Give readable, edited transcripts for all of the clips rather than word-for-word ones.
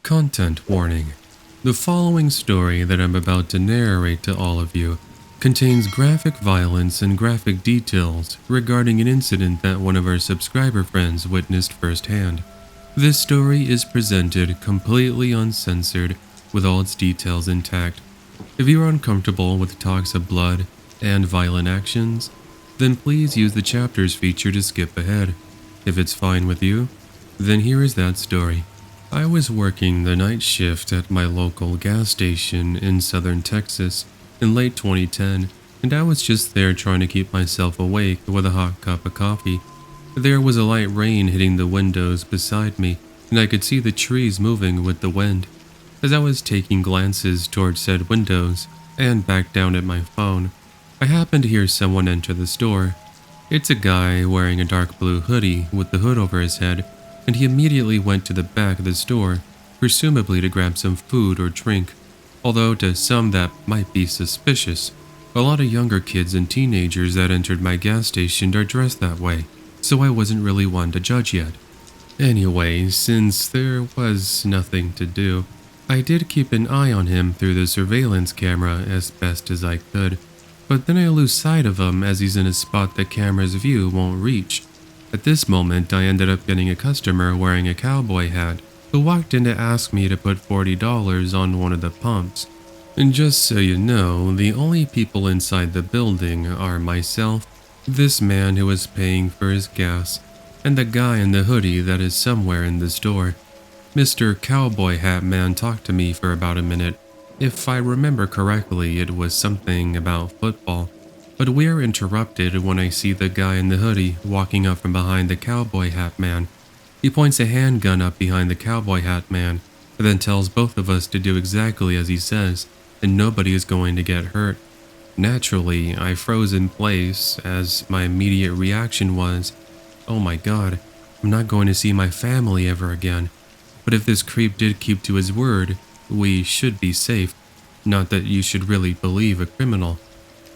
Content warning. The following story that I'm about to narrate to all of you contains graphic violence and graphic details regarding an incident that one of our subscriber friends witnessed firsthand. This story is presented completely uncensored with all its details intact. If you are uncomfortable with talks of blood and violent actions, then please use the chapters feature to skip ahead. If it's fine with you, then here is that story. I was working the night shift at my local gas station in southern Texas in late 2010, and I was just there trying to keep myself awake with a hot cup of coffee. There was a light rain hitting the windows beside me, and I could see the trees moving with the wind. As I was taking glances towards said windows and back down at my phone, I happened to hear someone enter the store. It's a guy wearing a dark blue hoodie with the hood over his head, and he immediately went to the back of the store, presumably to grab some food or drink. Although to some that might be suspicious. A lot of younger kids and teenagers that entered my gas station are dressed that way, so I wasn't really one to judge yet. Anyway, since there was nothing to do, I did keep an eye on him through the surveillance camera as best as I could, but then I lose sight of him as he's in a spot the camera's view won't reach. At this moment, I ended up getting a customer wearing a cowboy hat who walked in to ask me to put $40 on one of the pumps. And just so you know, the only people inside the building are myself, this man who is paying for his gas, and the guy in the hoodie that is somewhere in the store. Mr. Cowboy Hat Man talked to me for about a minute. If I remember correctly, it was something about football. But we are interrupted when I see the guy in the hoodie walking up from behind the cowboy hat man. He points a handgun up behind the cowboy hat man, and then tells both of us to do exactly as he says, and nobody is going to get hurt. Naturally, I froze in place as my immediate reaction was, oh my god, I'm not going to see my family ever again. But if this creep did keep to his word, we should be safe. Not that you should really believe a criminal.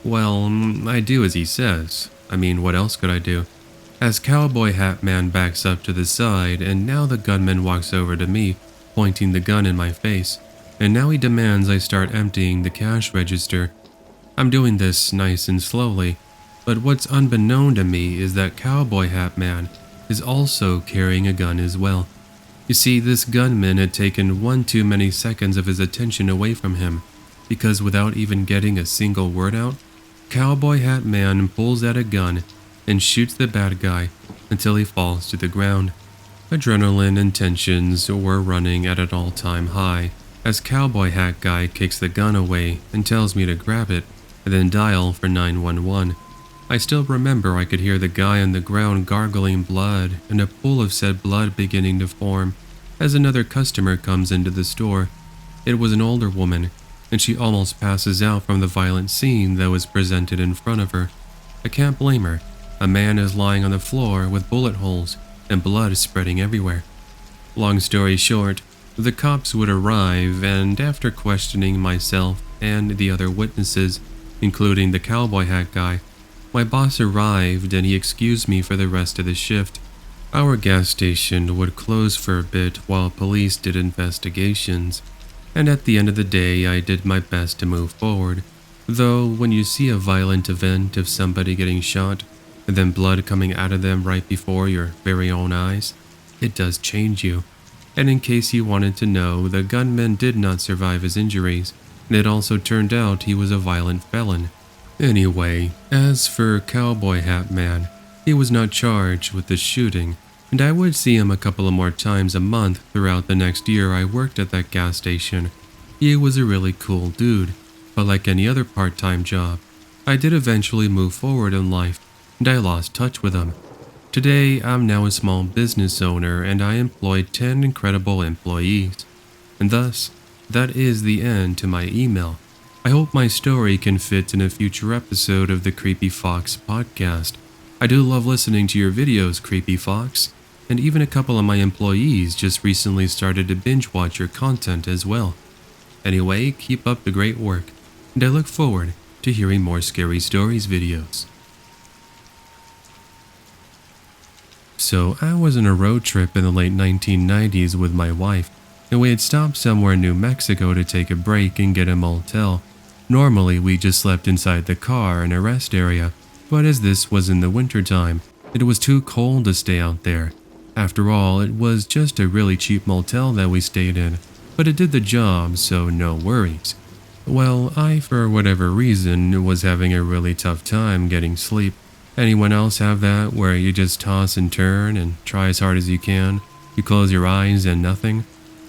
Well, I do as he says. I mean, what else could I do? As Cowboy Hat Man backs up to the side, and now the gunman walks over to me, pointing the gun in my face, and now he demands I start emptying the cash register. I'm doing this nice and slowly, but what's unbeknown to me is that Cowboy Hat Man is also carrying a gun as well. You see, this gunman had taken one too many seconds of his attention away from him, because without even getting a single word out, Cowboy Hat Man pulls out a gun and shoots the bad guy until he falls to the ground. Adrenaline and tensions were running at an all-time high as Cowboy Hat Guy kicks the gun away and tells me to grab it and then dial for 911. I still remember I could hear the guy on the ground gargling blood and a pool of said blood beginning to form as another customer comes into the store. It was an older woman, and she almost passes out from the violent scene that was presented in front of her. I can't blame her. A man is lying on the floor with bullet holes and blood spreading everywhere. Long story short, the cops would arrive, and after questioning myself and the other witnesses, including the cowboy hat guy, my boss arrived and he excused me for the rest of the shift. Our gas station would close for a bit while police did investigations. And at the end of the day, I did my best to move forward. Though, when you see a violent event of somebody getting shot, and then blood coming out of them right before your very own eyes, it does change you. And in case you wanted to know, the gunman did not survive his injuries, and it also turned out he was a violent felon. Anyway, as for Cowboy Hat Man, he was not charged with the shooting, and I would see him a couple of more times a month throughout the next year I worked at that gas station. He was a really cool dude, but like any other part-time job, I did eventually move forward in life, and I lost touch with him. Today, I'm now a small business owner, and I employ 10 incredible employees. And thus, that is the end to my email. I hope my story can fit in a future episode of the Creepy Fox podcast. I do love listening to your videos, Creepy Fox. And even a couple of my employees just recently started to binge watch your content as well. Anyway, keep up the great work, and I look forward to hearing more Scary Stories videos. So I was on a road trip in the late 1990s with my wife. and we had stopped somewhere in New Mexico to take a break and get a motel. Normally, we just slept inside the car in a rest area, but as this was in the wintertime, it was too cold to stay out there. After all, it was just a really cheap motel that we stayed in, but it did the job, so no worries. Well, I, for whatever reason, was having a really tough time getting sleep. Anyone else have that, where you just toss and turn and try as hard as you can? You close your eyes and nothing?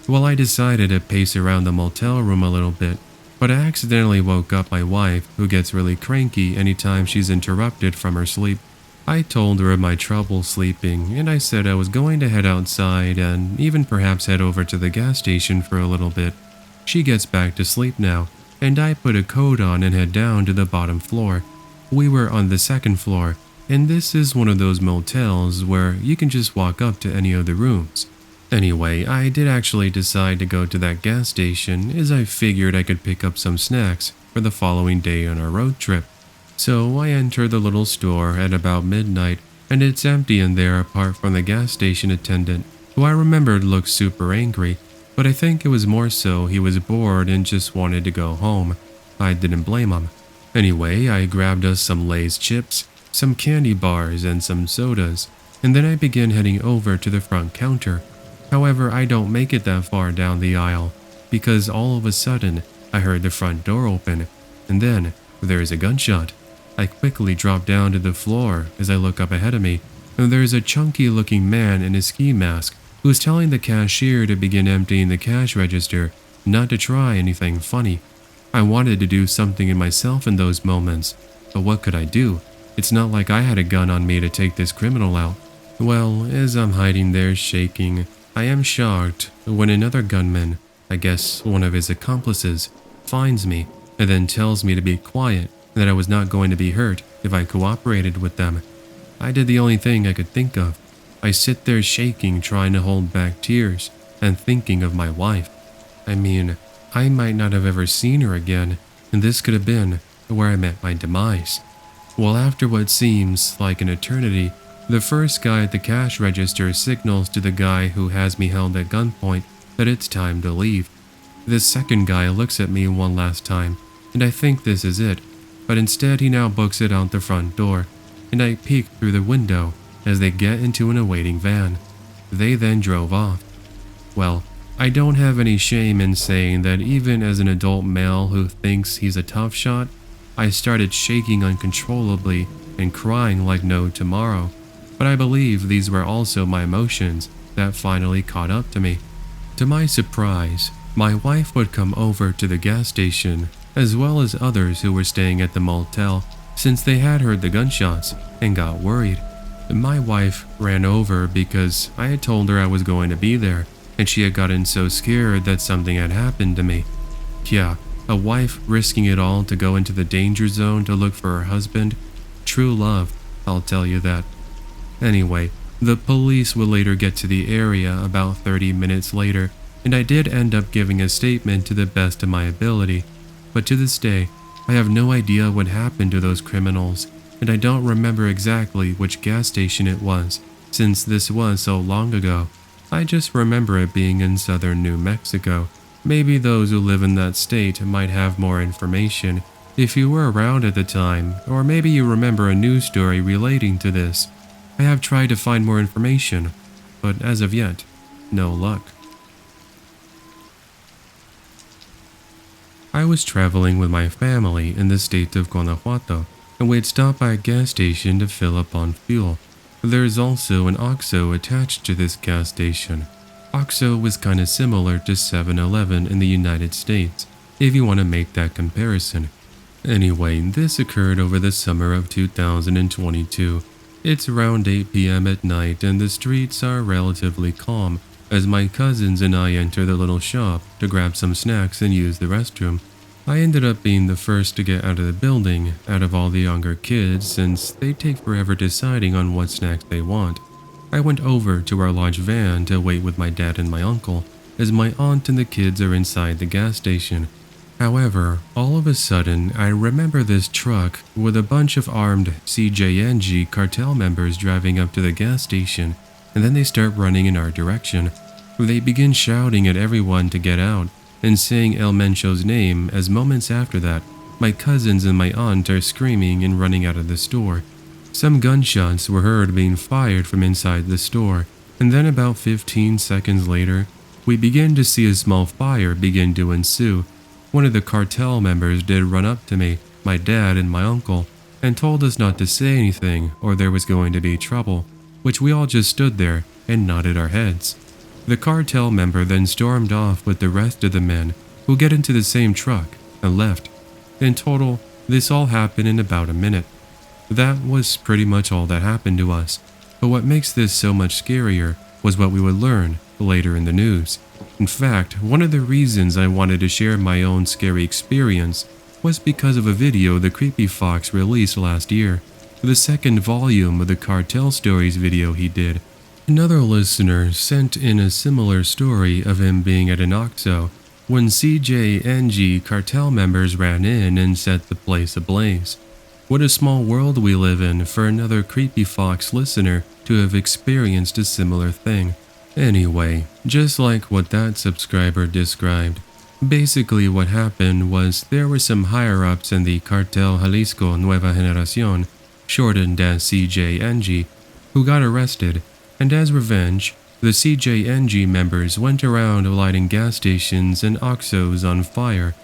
Well, I decided to pace around the motel room a little bit, but I accidentally woke up my wife, who gets really cranky anytime she's interrupted from her sleep. I told her of my trouble sleeping, and I said I was going to head outside and even perhaps head over to the gas station for a little bit. She gets back to sleep now, and I put a coat on and head down to the bottom floor. We were on the second floor, and this is one of those motels where you can just walk up to any of the rooms. Anyway, I did actually decide to go to that gas station as I figured I could pick up some snacks for the following day on our road trip. So I enter the little store at about midnight, and it's empty in there apart from the gas station attendant, who I remembered looked super angry, but I think it was more so he was bored and just wanted to go home. I didn't blame him. Anyway, I grabbed us some Lay's chips, some candy bars, and some sodas, and then I began heading over to the front counter. However, I don't make it that far down the aisle, because all of a sudden, I heard the front door open, and then there is a gunshot. I quickly drop down to the floor as I look up ahead of me, and there is a chunky looking man in a ski mask who is telling the cashier to begin emptying the cash register, not to try anything funny. I wanted to do something in myself in those moments, but what could I do? It's not like I had a gun on me to take this criminal out. Well, as I'm hiding there shaking, I am shocked when another gunman, I guess one of his accomplices, finds me and then tells me to be quiet and that I was not going to be hurt if I cooperated with them. I did the only thing I could think of. I sit there shaking, trying to hold back tears and thinking of my wife. I mean, I might not have ever seen her again, and this could have been where I met my demise. Well, after what seems like an eternity, the first guy at the cash register signals to the guy who has me held at gunpoint that it's time to leave. This second guy looks at me one last time, and I think this is it, but instead he now books it out the front door, and I peek through the window as they get into an awaiting van. They then drove off. Well, I don't have any shame in saying that even as an adult male who thinks he's a tough shot, I started shaking uncontrollably and crying like no tomorrow. But I believe these were also my emotions that finally caught up to me. To my surprise, my wife would come over to the gas station, as well as others who were staying at the motel, since they had heard the gunshots and got worried. My wife ran over because I had told her I was going to be there, and she had gotten so scared that something had happened to me. Yeah, a wife risking it all to go into the danger zone to look for her husband. True love, I'll tell you that. Anyway, the police would later get to the area about 30 minutes later, and I did end up giving a statement to the best of my ability. But to this day, I have no idea what happened to those criminals, and I don't remember exactly which gas station it was, since this was so long ago. I just remember it being in southern New Mexico. Maybe those who live in that state might have more information if you were around at the time, or maybe you remember a news story relating to this. I have tried to find more information, but as of yet, no luck. I was traveling with my family in the state of Guanajuato, and we had stopped by a gas station to fill up on fuel. There is also an OXXO attached to this gas station. OXXO was kinda similar to 7-Eleven in the United States, if you want to make that comparison. Anyway, this occurred over the summer of 2022. It's around 8 p.m. at night and the streets are relatively calm as my cousins and I enter the little shop to grab some snacks and use the restroom. I ended up being the first to get out of the building out of all the younger kids since they take forever deciding on what snacks they want. I went over to our large van to wait with my dad and my uncle as my aunt and the kids are inside the gas station. However, all of a sudden, I remember this truck with a bunch of armed CJNG cartel members driving up to the gas station, and then they start running in our direction. They begin shouting at everyone to get out and saying El Mencho's name as moments after that, my cousins and my aunt are screaming and running out of the store. Some gunshots were heard being fired from inside the store, and then about 15 seconds later, we began to see a small fire begin to ensue. One of the cartel members did run up to me, my dad, and my uncle, and told us not to say anything or there was going to be trouble, which we all just stood there and nodded our heads. The cartel member then stormed off with the rest of the men, who get into the same truck, and left. In total, this all happened in about a minute. That was pretty much all that happened to us, but what makes this so much scarier was what we would learn later in the news. In fact, one of the reasons I wanted to share my own scary experience was because of a video the Creepy Fox released last year, the second volume of the Cartel Stories video he did. Another listener sent in a similar story of him being at an OXXO when CJNG cartel members ran in and set the place ablaze. What a small world we live in for another Creepy Fox listener to have experienced a similar thing. Anyway, just like what that subscriber described, basically what happened was there were some higher-ups in the Cartel Jalisco Nueva Generación, shortened as CJNG, who got arrested, and as revenge, the CJNG members went around lighting gas stations and OXXOs on fire.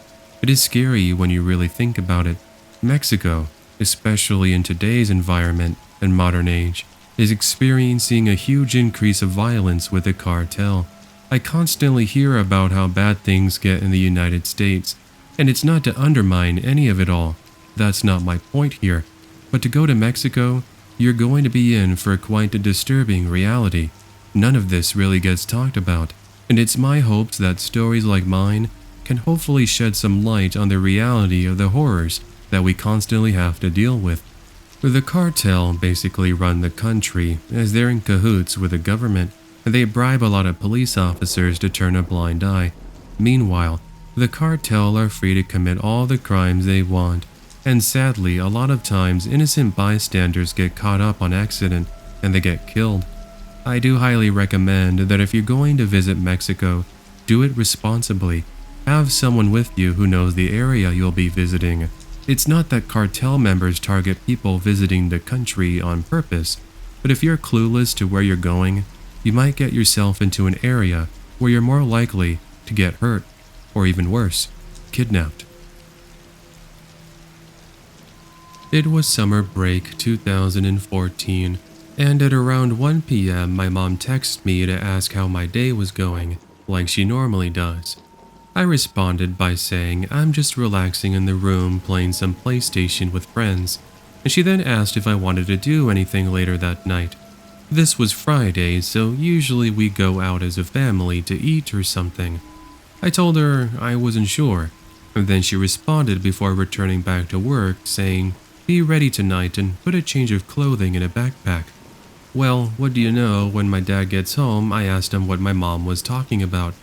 It is scary when you really think about it. Mexico, especially in today's environment and modern age, is experiencing a huge increase of violence with the cartel. I constantly hear about how bad things get in the United States, and it's not to undermine any of it all. That's not my point here. But to go to Mexico, you're going to be in for quite a disturbing reality. None of this really gets talked about, and it's my hopes that stories like mine can hopefully shed some light on the reality of the horrors that we constantly have to deal with. The cartel basically run the country as they're in cahoots with the government, and they bribe a lot of police officers to turn a blind eye. Meanwhile, the cartel are free to commit all the crimes they want, and sadly, a lot of times innocent bystanders get caught up on accident and they get killed. I do highly recommend that if you're going to visit Mexico, do it responsibly. Have someone with you who knows the area you'll be visiting. It's not that cartel members target people visiting the country on purpose, but if you're clueless to where you're going, you might get yourself into an area where you're more likely to get hurt, or even worse, kidnapped. It was summer break 2014, and at around 1 p.m. my mom texted me to ask how my day was going, like she normally does. I responded by saying I'm just relaxing in the room playing some PlayStation with friends, and she then asked if I wanted to do anything later that night. This was Friday, so usually we go out as a family to eat or something. I told her I wasn't sure, and then she responded before returning back to work saying, "Be ready tonight and put a change of clothing in a backpack." Well, what do you know, when my dad gets home, I asked him what my mom was talking about.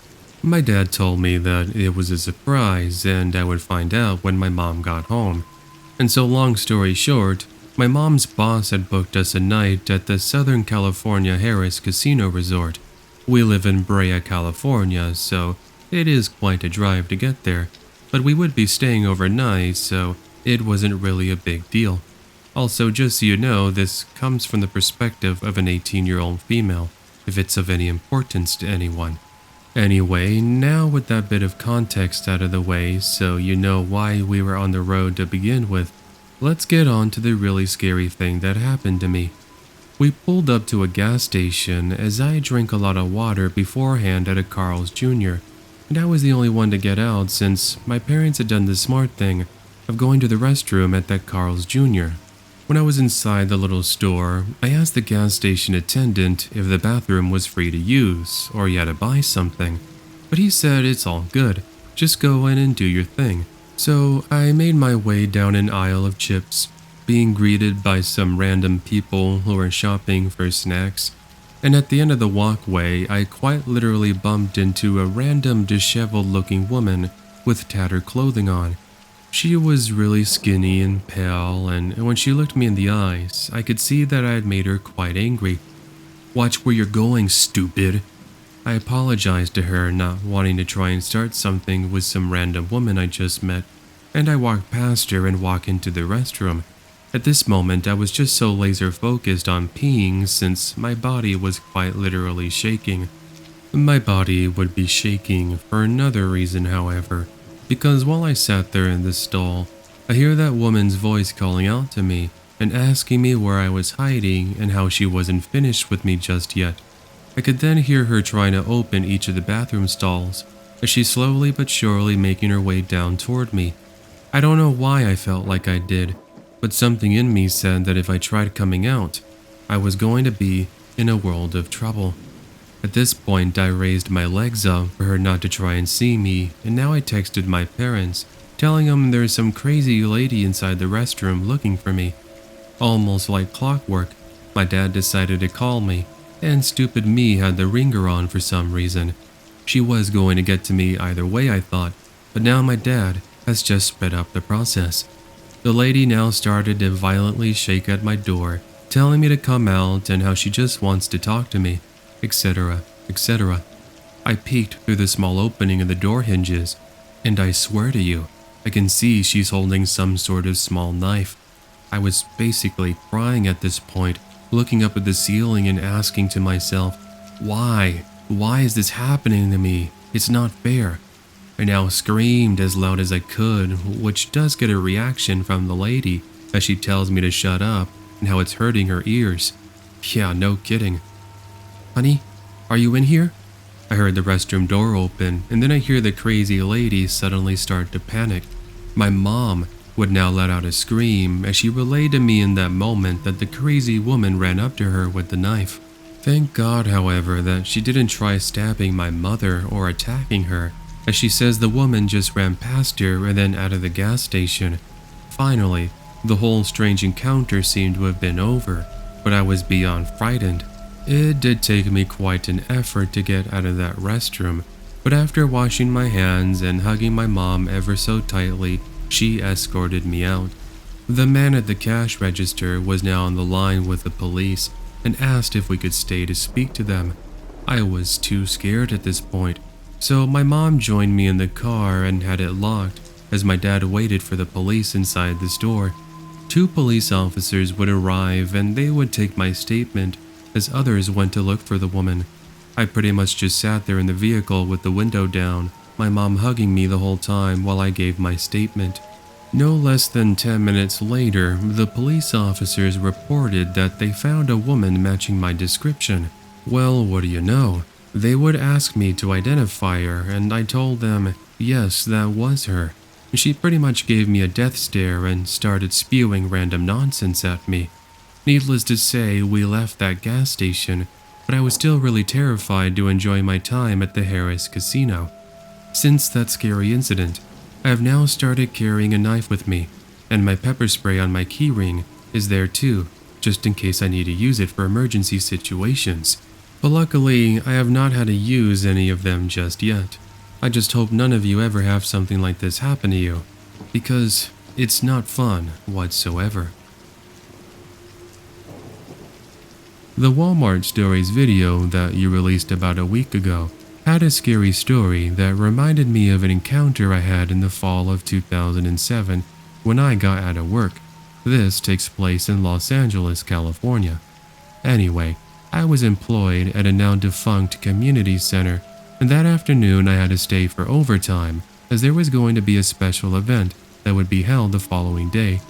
My dad told me that it was a surprise and I would find out when my mom got home. And so long story short, my mom's boss had booked us a night at the Southern California Harris Casino Resort. We live in Brea, California, so it is quite a drive to get there, but we would be staying overnight, so it wasn't really a big deal. Also, just so you know, this comes from the perspective of an 18-year-old female, if it's of any importance to anyone. Anyway, now with that bit of context out of the way, so you know why we were on the road to begin with, let's get on to the really scary thing that happened to me. We pulled up to a gas station as I drank a lot of water beforehand at a Carl's Jr., and I was the only one to get out since my parents had done the smart thing of going to the restroom at that Carl's Jr. When I was inside the little store, I asked the gas station attendant if the bathroom was free to use or you had to buy something, but he said it's all good, just go in and do your thing. So I made my way down an aisle of chips, being greeted by some random people who were shopping for snacks, and at the end of the walkway I quite literally bumped into a random disheveled looking woman with tattered clothing on. She was really skinny and pale, and when she looked me in the eyes, I could see that I had made her quite angry. "Watch where you're going, stupid." I apologized to her, not wanting to try and start something with some random woman I just met, and I walked past her and walked into the restroom. At this moment, I was just so laser focused on peeing since my body was quite literally shaking. My body would be shaking for another reason, however, because while I sat there in the stall, I hear that woman's voice calling out to me and asking me where I was hiding and how she wasn't finished with me just yet. I could then hear her trying to open each of the bathroom stalls as she's slowly but surely making her way down toward me. I don't know why I felt like I did, but something in me said that if I tried coming out, I was going to be in a world of trouble. At this point, I raised my legs up for her not to try and see me, and now I texted my parents, telling them there's some crazy lady inside the restroom looking for me. Almost like clockwork, my dad decided to call me, and stupid me had the ringer on for some reason. She was going to get to me either way, I thought, but now my dad has just sped up the process. The lady now started to violently shake at my door, telling me to come out and how she just wants to talk to me, etc., etc. I peeked through the small opening of the door hinges, and I swear to you, I can see she's holding some sort of small knife. I was basically crying at this point, looking up at the ceiling and asking to myself, why? Why is this happening to me? It's not fair. I now screamed as loud as I could, which does get a reaction from the lady as she tells me to shut up and how it's hurting her ears. Yeah, no kidding. Honey, are you in here? I heard the restroom door open, and then I hear the crazy lady suddenly start to panic. My mom would now let out a scream as she relayed to me in that moment that the crazy woman ran up to her with the knife. Thank God, however, that she didn't try stabbing my mother or attacking her, as she says the woman just ran past her and then out of the gas station. Finally, the whole strange encounter seemed to have been over, but I was beyond frightened. It did take me quite an effort to get out of that restroom, but after washing my hands and hugging my mom ever so tightly, she escorted me out. The man at the cash register was now on the line with the police and asked if we could stay to speak to them. I was too scared at this point, so my mom joined me in the car and had it locked as my dad waited for the police inside the store. 2 police officers would arrive and they would take my statement as others went to look for the woman. I pretty much just sat there in the vehicle with the window down, my mom hugging me the whole time while I gave my statement. No less than 10 minutes later, the police officers reported that they found a woman matching my description. Well, what do you know? They would ask me to identify her, and I told them, yes, that was her. She pretty much gave me a death stare and started spewing random nonsense at me. Needless to say, we left that gas station, but I was still really terrified to enjoy my time at the Harris Casino. Since that scary incident, I have now started carrying a knife with me, and my pepper spray on my keyring is there too, just in case I need to use it for emergency situations. But luckily, I have not had to use any of them just yet. I just hope none of you ever have something like this happen to you, because it's not fun whatsoever. The Walmart Stories video that you released about a week ago had a scary story that reminded me of an encounter I had in the fall of 2007 when I got out of work. This takes place in Los Angeles, California. Anyway, I was employed at a now defunct community center, and that afternoon I had to stay for overtime as there was going to be a special event that would be held the following day.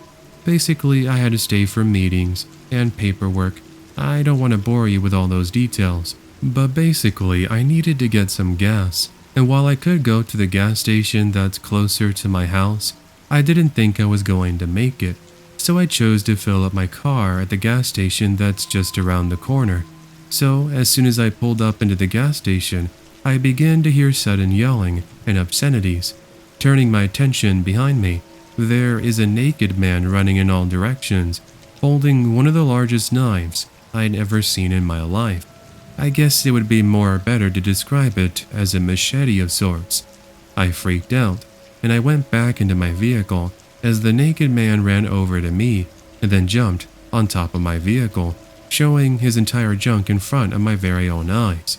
Basically, I had to stay for meetings and paperwork. I don't want to bore you with all those details, but basically I needed to get some gas, and while I could go to the gas station that's closer to my house, I didn't think I was going to make it, so I chose to fill up my car at the gas station that's just around the corner. So as soon as I pulled up into the gas station, I began to hear sudden yelling and obscenities. Turning my attention behind me, there is a naked man running in all directions, holding one of the largest knives I'd ever seen in my life. I guess it would be more better to describe it as a machete of sorts. I freaked out, and I went back into my vehicle as the naked man ran over to me and then jumped on top of my vehicle, showing his entire junk in front of my very own eyes.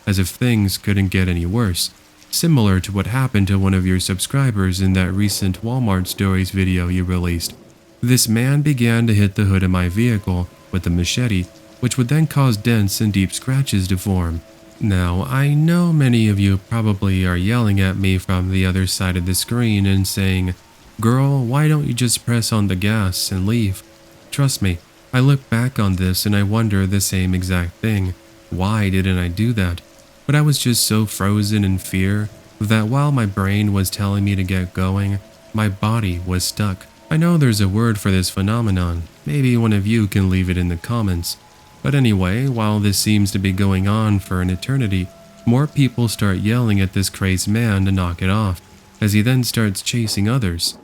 as if things couldn't get any worse, similar to what happened to one of your subscribers in that recent Walmart Stories video you released. This man began to hit the hood of my vehicle with a machete, which would then cause dents and deep scratches to form. Now, I know many of you probably are yelling at me from the other side of the screen and saying, "Girl, why don't you just press on the gas and leave?" Trust me, I look back on this and I wonder the same exact thing. Why didn't I do that? But I was just so frozen in fear that while my brain was telling me to get going, my body was stuck. I know there's a word for this phenomenon. Maybe one of you can leave it in the comments. But anyway, while this seems to be going on for an eternity, more people start yelling at this crazed man to knock it off, as he then starts chasing others.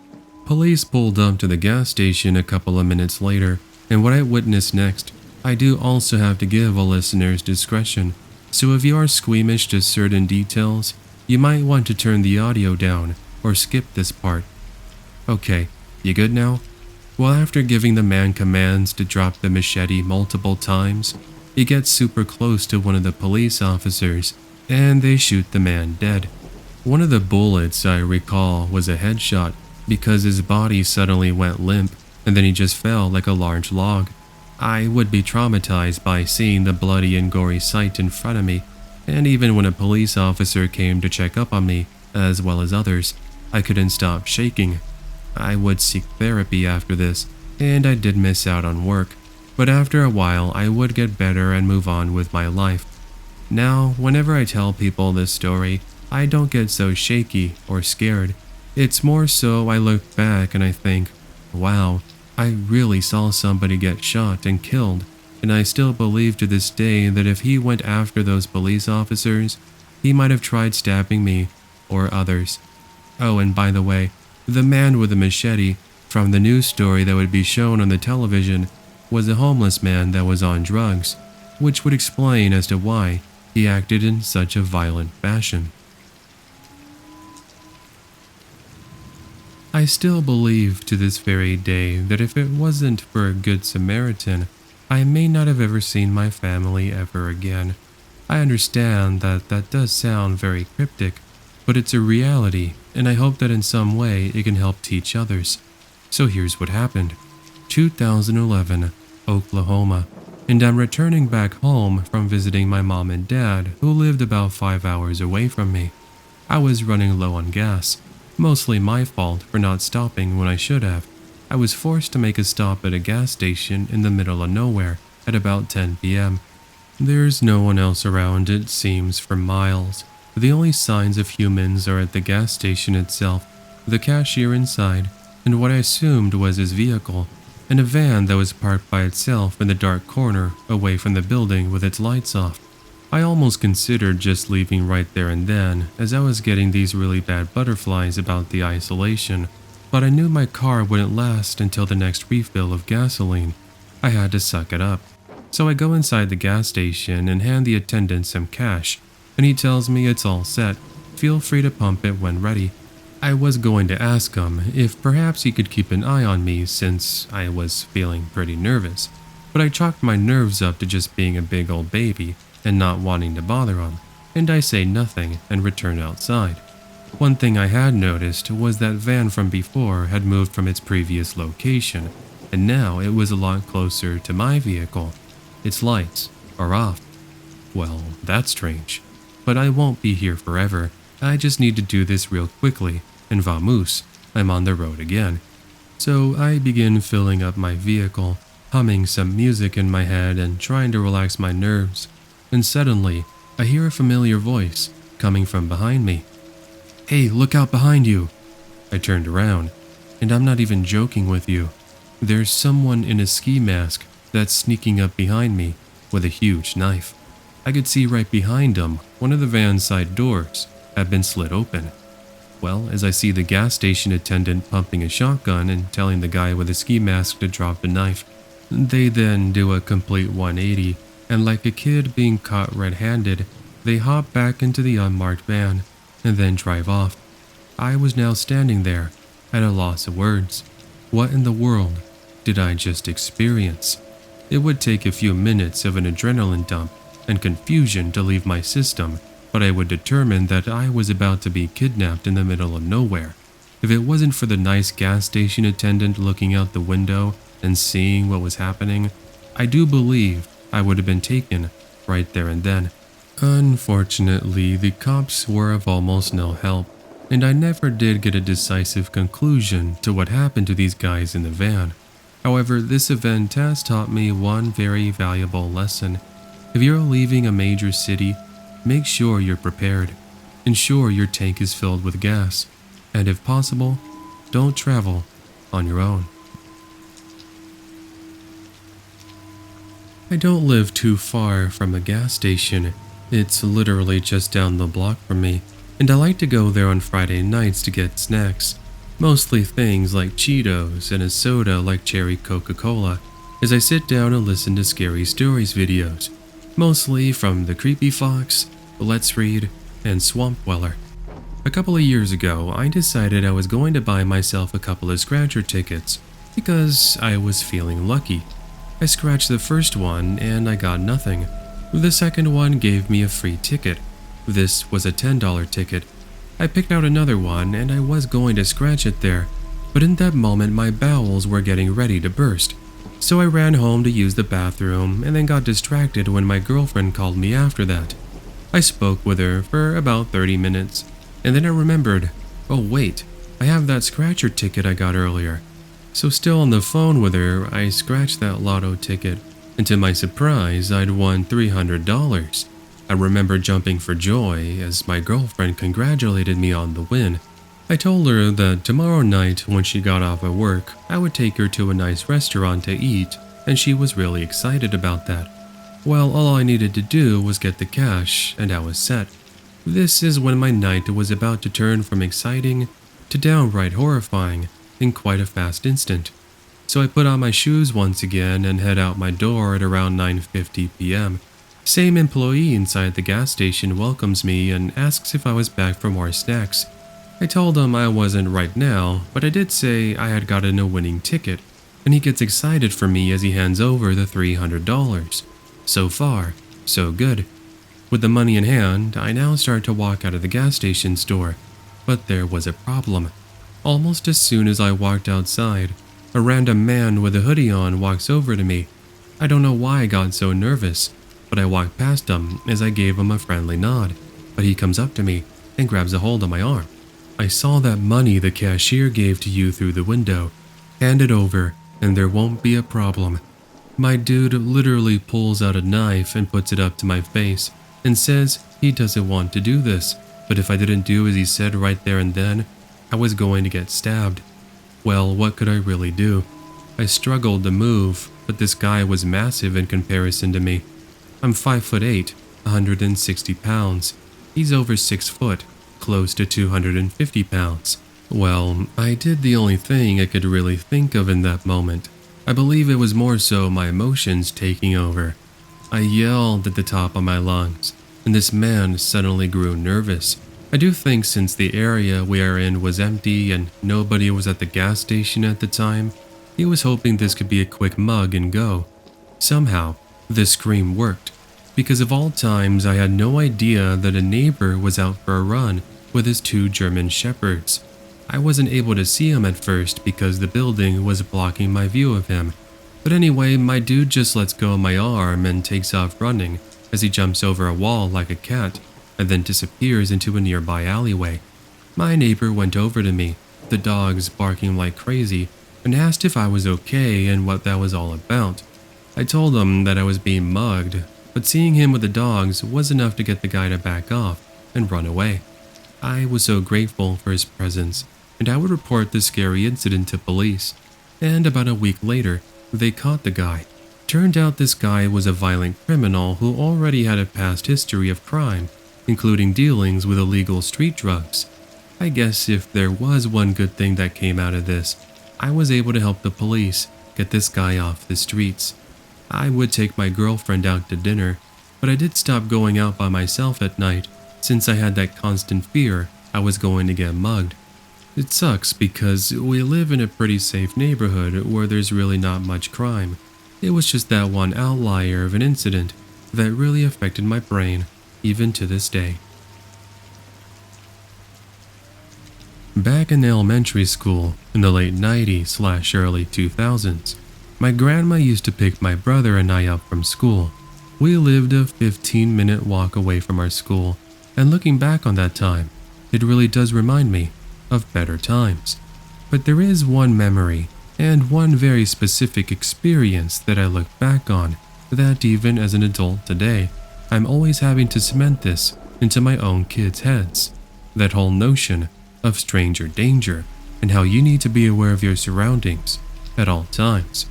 Police pulled up to the gas station a couple of minutes later, and what I witnessed next, I do also have to give a listener's discretion. So if you are squeamish to certain details, you might want to turn the audio down or skip this part. Okay, you good now? Well, after giving the man commands to drop the machete multiple times, he gets super close to one of the police officers, and they shoot the man dead. One of the bullets I recall was a headshot because his body suddenly went limp, and then he just fell like a large log. I would be traumatized by seeing the bloody and gory sight in front of me, and even when a police officer came to check up on me, as well as others, I couldn't stop shaking. I would seek therapy after this, and I did miss out on work, but after a while I would get better and move on with my life. Now, whenever I tell people this story, I don't get so shaky or scared. It's more so I look back and I think, wow, I really saw somebody get shot and killed, and I still believe to this day that if he went after those police officers, he might have tried stabbing me or others. Oh, and by the way, the man with the machete from the news story that would be shown on the television was a homeless man that was on drugs, which would explain as to why he acted in such a violent fashion. I still believe to this very day that if it wasn't for a good Samaritan, I may not have ever seen my family ever again. I understand that that does sound very cryptic, but it's a reality, and I hope that in some way it can help teach others. So here's what happened. 2011, Oklahoma, and I'm returning back home from visiting my mom and dad, who lived about 5 hours away from me. I was running low on gas, mostly my fault for not stopping when I should have. I was forced to make a stop at a gas station in the middle of nowhere at about 10 p.m. There's no one else around, it seems, for miles. The only signs of humans are at the gas station itself, the cashier inside, and what I assumed was his vehicle, and a van that was parked by itself in the dark corner away from the building with its lights off. I almost considered just leaving right there and then, as I was getting these really bad butterflies about the isolation, but I knew my car wouldn't last until the next refill of gasoline. I had to suck it up. So I go inside the gas station and hand the attendant some cash, and he tells me it's all set, feel free to pump it when ready. I was going to ask him if perhaps he could keep an eye on me since I was feeling pretty nervous, but I chalked my nerves up to just being a big old baby and not wanting to bother him, and I say nothing and return outside. One thing I had noticed was that van from before had moved from its previous location, and now it was a lot closer to my vehicle. Its lights are off. Well, that's strange. But I won't be here forever. I just need to do this real quickly, and vamoose, I'm on the road again. So I begin filling up my vehicle, humming some music in my head and trying to relax my nerves. And suddenly, I hear a familiar voice coming from behind me. "Hey, look out behind you!" I turned around, and I'm not even joking with you. There's someone in a ski mask that's sneaking up behind me with a huge knife. I could see right behind him, one of the van's side doors had been slit open. Well, as I see the gas station attendant pumping a shotgun and telling the guy with a ski mask to drop the knife, they then do a complete 180, and like a kid being caught red-handed, they hop back into the unmarked van and then drive off. I was now standing there at a loss of words. What in the world did I just experience? It would take a few minutes of an adrenaline dump, and confusion to leave my system, but I would determine that I was about to be kidnapped in the middle of nowhere. If it wasn't for the nice gas station attendant looking out the window and seeing what was happening, I do believe I would have been taken right there and then. Unfortunately, the cops were of almost no help, and I never did get a decisive conclusion to what happened to these guys in the van. However, this event has taught me one very valuable lesson. If you're leaving a major city, make sure you're prepared. Ensure your tank is filled with gas, and if possible, don't travel on your own. I don't live too far from a gas station. It's literally just down the block from me, and I like to go there on Friday nights to get snacks. Mostly things like Cheetos and a soda like cherry Coca-Cola, as I sit down and listen to scary stories videos, mostly from the Creepy Fox, Let's Read, and Swamp Dweller. A couple of years ago, I decided I was going to buy myself a couple of scratcher tickets because I was feeling lucky. I scratched the first one and I got nothing. The second one gave me a free ticket. This was a $10 ticket. I picked out another one and I was going to scratch it there, but in that moment my bowels were getting ready to burst. So I ran home to use the bathroom and then got distracted when my girlfriend called me after that. I spoke with her for about 30 minutes, and then I remembered, oh wait, I have that scratcher ticket I got earlier. So still on the phone with her, I scratched that lotto ticket, and to my surprise, I'd won $300. I remember jumping for joy as my girlfriend congratulated me on the win. I told her that tomorrow night when she got off at work, I would take her to a nice restaurant to eat, and she was really excited about that. Well, all I needed to do was get the cash, and I was set. This is when my night was about to turn from exciting to downright horrifying in quite a fast instant. So I put on my shoes once again and head out my door at around 9:50 p.m. Same employee inside the gas station welcomes me and asks if I was back for more snacks. I told him I wasn't right now, but I did say I had gotten a winning ticket, and he gets excited for me as he hands over the $300. So far, so good. With the money in hand, I now start to walk out of the gas station store, but there was a problem. Almost as soon as I walked outside, a random man with a hoodie on walks over to me. I don't know why I got so nervous, but I walked past him as I gave him a friendly nod, but he comes up to me and grabs a hold of my arm. I saw that money the cashier gave to you through the window. Hand it over and there won't be a problem. My dude literally pulls out a knife and puts it up to my face and says he doesn't want to do this, but if I didn't do as he said right there and then, I was going to get stabbed. Well, what could I really do? I struggled to move, but this guy was massive in comparison to me. I'm 5'8", 160 pounds. He's over 6 foot, close to 250 pounds. Well, I did the only thing I could really think of in that moment. I believe it was more so my emotions taking over. I yelled at the top of my lungs, and this man suddenly grew nervous. I do think since the area we are in was empty and nobody was at the gas station at the time, he was hoping this could be a quick mug and go. Somehow, this scream worked, because of all times I had no idea that a neighbor was out for a run with his 2 German shepherds. I wasn't able to see him at first because the building was blocking my view of him. But anyway, my dude just lets go of my arm and takes off running as he jumps over a wall like a cat and then disappears into a nearby alleyway. My neighbor went over to me, the dogs barking like crazy, and asked if I was okay and what that was all about. I told him that I was being mugged, but seeing him with the dogs was enough to get the guy to back off and run away. I was so grateful for his presence, and I would report the scary incident to police. And about a week later, they caught the guy. Turned out this guy was a violent criminal who already had a past history of crime, including dealings with illegal street drugs. I guess if there was one good thing that came out of this, I was able to help the police get this guy off the streets. I would take my girlfriend out to dinner, but I did stop going out by myself at night since I had that constant fear I was going to get mugged. It sucks because we live in a pretty safe neighborhood where there's really not much crime. It was just that one outlier of an incident that really affected my brain even to this day. Back in elementary school in the late 90s/early 2000s, my grandma used to pick my brother and I up from school. We lived a 15-minute walk away from our school, and looking back on that time, it really does remind me of better times. But there is one memory and one very specific experience that I look back on that even as an adult today, I'm always having to cement this into my own kids' heads. That whole notion of stranger danger and how you need to be aware of your surroundings at all times.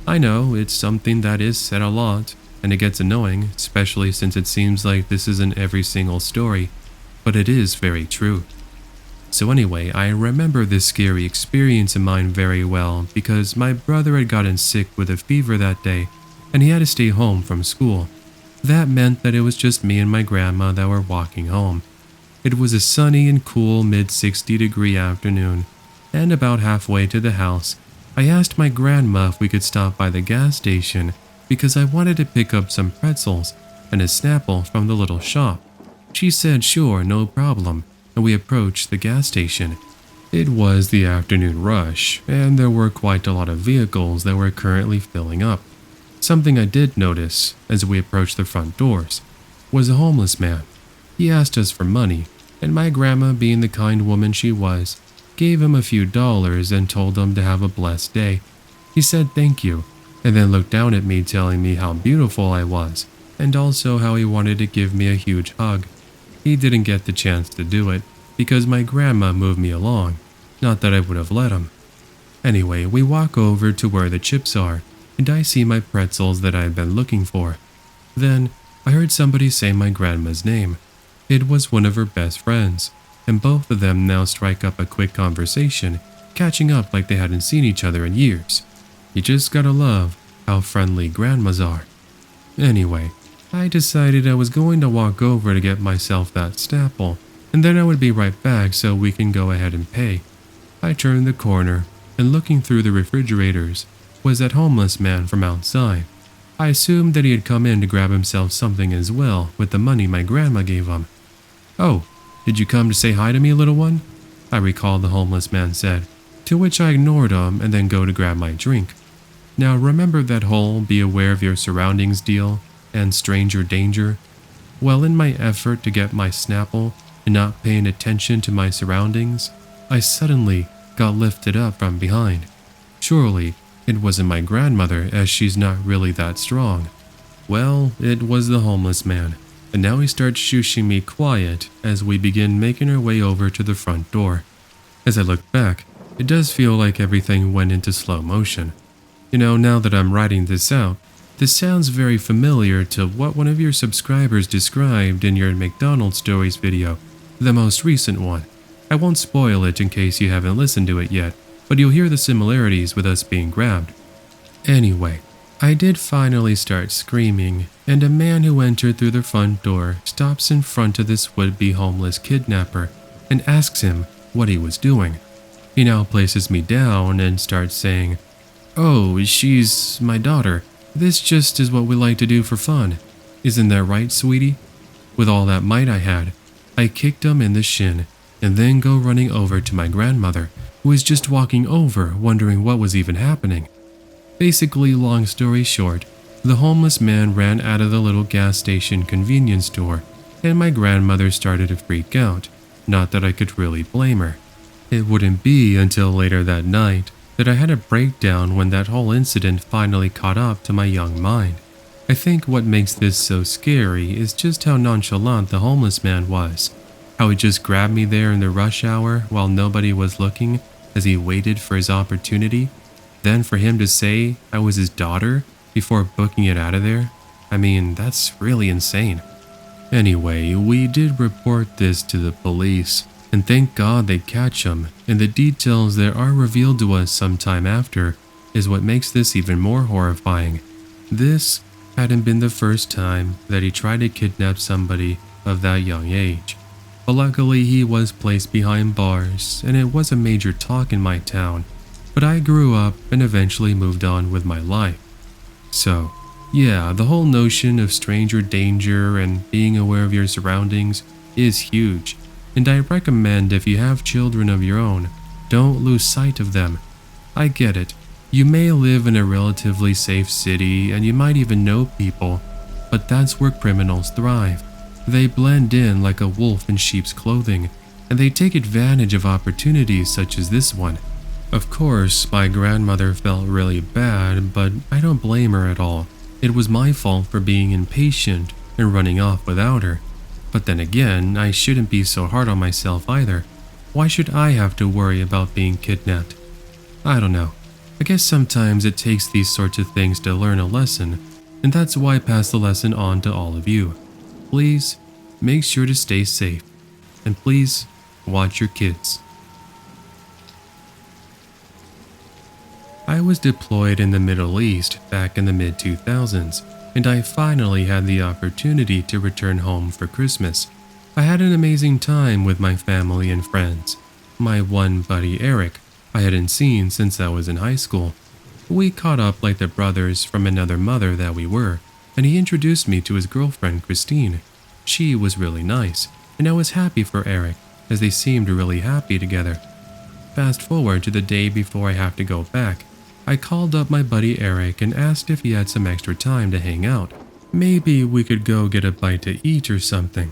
I know it's something that is said a lot, and it gets annoying, especially since it seems like this isn't every single story, but it is very true. So anyway, I remember this scary experience of mine very well because my brother had gotten sick with a fever that day, and he had to stay home from school. That meant that it was just me and my grandma that were walking home. It was a sunny and cool mid-60-degree afternoon, and about halfway to the house, I asked my grandma if we could stop by the gas station because I wanted to pick up some pretzels and a Snapple from the little shop. She said sure, no problem, and we approached the gas station. It was the afternoon rush, and there were quite a lot of vehicles that were currently filling up. Something I did notice as we approached the front doors was a homeless man. He asked us for money, and my grandma, being the kind woman she was, gave him a few dollars and told him to have a blessed day. He said thank you, and then looked down at me telling me how beautiful I was, and also how he wanted to give me a huge hug. He didn't get the chance to do it because my grandma moved me along, not that I would have let him. Anyway, we walk over to where the chips are, and I see my pretzels that I had been looking for. Then I heard somebody say my grandma's name. It was one of her best friends, and both of them now strike up a quick conversation, catching up like they hadn't seen each other in years. You just gotta love how friendly grandmas are. Anyway, I decided I was going to walk over to get myself that Snapple, and then I would be right back so we can go ahead and pay. I turned the corner, and looking through the refrigerators was that homeless man from outside. I assumed that he had come in to grab himself something as well with the money my grandma gave him. "Oh, did you come to say hi to me, little one?" I recall the homeless man said, to which I ignored him and then go to grab my drink. Now remember that whole be aware of your surroundings deal and stranger danger? Well, in my effort to get my Snapple and not paying attention to my surroundings, I suddenly got lifted up from behind. Surely it wasn't my grandmother, as she's not really that strong. Well, it was the homeless man, and now he starts shushing me quiet as we begin making our way over to the front door. As I look back, it does feel like everything went into slow motion. You know, now that I'm writing this out, this sounds very familiar to what one of your subscribers described in your McDonald's stories video, the most recent one. I won't spoil it in case you haven't listened to it yet, but you'll hear the similarities with us being grabbed. Anyway, I did finally start screaming, and a man who entered through the front door stops in front of this would-be homeless kidnapper and asks him what he was doing. He now places me down and starts saying, "Oh, she's my daughter. This just is what we like to do for fun. Isn't that right, sweetie?" With all that might I had, I kicked him in the shin and then go running over to my grandmother, who was just walking over, wondering what was even happening. Basically, long story short, the homeless man ran out of the little gas station convenience store, and my grandmother started to freak out. Not that I could really blame her. It wouldn't be until later that night that I had a breakdown when that whole incident finally caught up to my young mind. I think what makes this so scary is just how nonchalant the homeless man was. How he just grabbed me there in the rush hour while nobody was looking as he waited for his opportunity. Then for him to say I was his daughter before booking it out of there, I mean, that's really insane. Anyway, we did report this to the police, and thank God they'd catch him, and the details that are revealed to us sometime after is what makes this even more horrifying. This hadn't been the first time that he tried to kidnap somebody of that young age. But luckily he was placed behind bars, and it was a major talk in my town. But I grew up and eventually moved on with my life. So, Yeah, the whole notion of stranger danger and being aware of your surroundings is huge, and I recommend if you have children of your own, don't lose sight of them. I get it. You may live in a relatively safe city and you might even know people, but that's where criminals thrive. They blend in like a wolf in sheep's clothing, and they take advantage of opportunities such as this one. Of course, my grandmother felt really bad, but I don't blame her at all. It was my fault for being impatient and running off without her. But then again, I shouldn't be so hard on myself either. Why should I have to worry about being kidnapped? I don't know. I guess sometimes it takes these sorts of things to learn a lesson, and that's why I pass the lesson on to all of you. Please, make sure to stay safe. And please, watch your kids. I was deployed in the Middle East back in the mid-2000s, and I finally had the opportunity to return home for Christmas. I had an amazing time with my family and friends. My one buddy Eric, I hadn't seen since I was in high school. We caught up like the brothers from another mother that we were, and he introduced me to his girlfriend Christine. She was really nice, and I was happy for Eric, as they seemed really happy together. Fast forward to the day before I have to go back. I called up my buddy Eric and asked if he had some extra time to hang out. Maybe we could go get a bite to eat or something.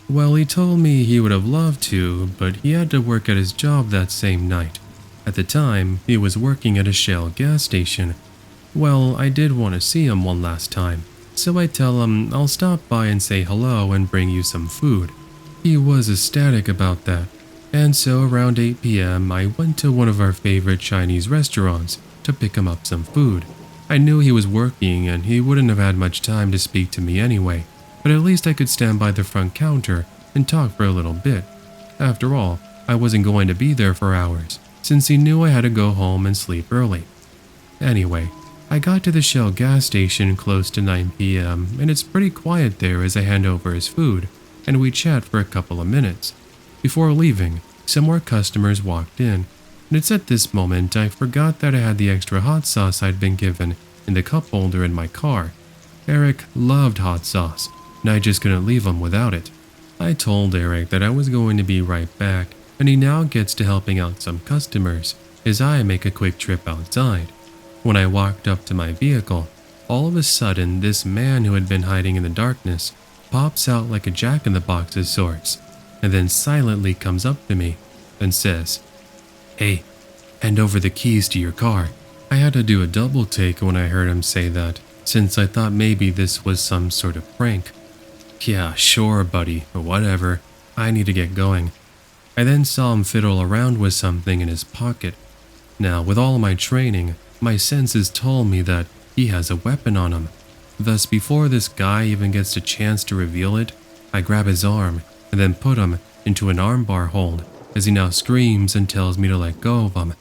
Well, he told me he would have loved to, but he had to work at his job that same night. At the time, he was working at a Shell gas station. Well, I did want to see him one last time, so I tell him I'll stop by and say hello and bring you some food. He was ecstatic about that, and so around 8 p.m. I went to one of our favorite Chinese restaurants to pick him up some food. I knew he was working and he wouldn't have had much time to speak to me anyway, but at least I could stand by the front counter and talk for a little bit. After all, I wasn't going to be there for hours, since he knew I had to go home and sleep early. Anyway, I got to the Shell gas station close to 9 p.m. and it's pretty quiet there as I hand over his food, and we chat for a couple of minutes. Before leaving, some more customers walked in, and it's at this moment I forgot that I had the extra hot sauce I'd been given in the cup holder in my car. Eric loved hot sauce, and I just couldn't leave him without it. I told Eric that I was going to be right back, and he now gets to helping out some customers as I make a quick trip outside. When I walked up to my vehicle, all of a sudden this man who had been hiding in the darkness pops out like a jack-in-the-box of sorts, and then silently comes up to me and says, "Hey, hand over the keys to your car." I had to do a double take when I heard him say that, since I thought maybe this was some sort of prank. Yeah, sure, buddy, or whatever. I need to get going. I then saw him fiddle around with something in his pocket. Now, with all my training, my senses told me that he has a weapon on him. Thus, before this guy even gets a chance to reveal it, I grab his arm and then put him into an armbar hold, as he now screams and tells me to let go of him.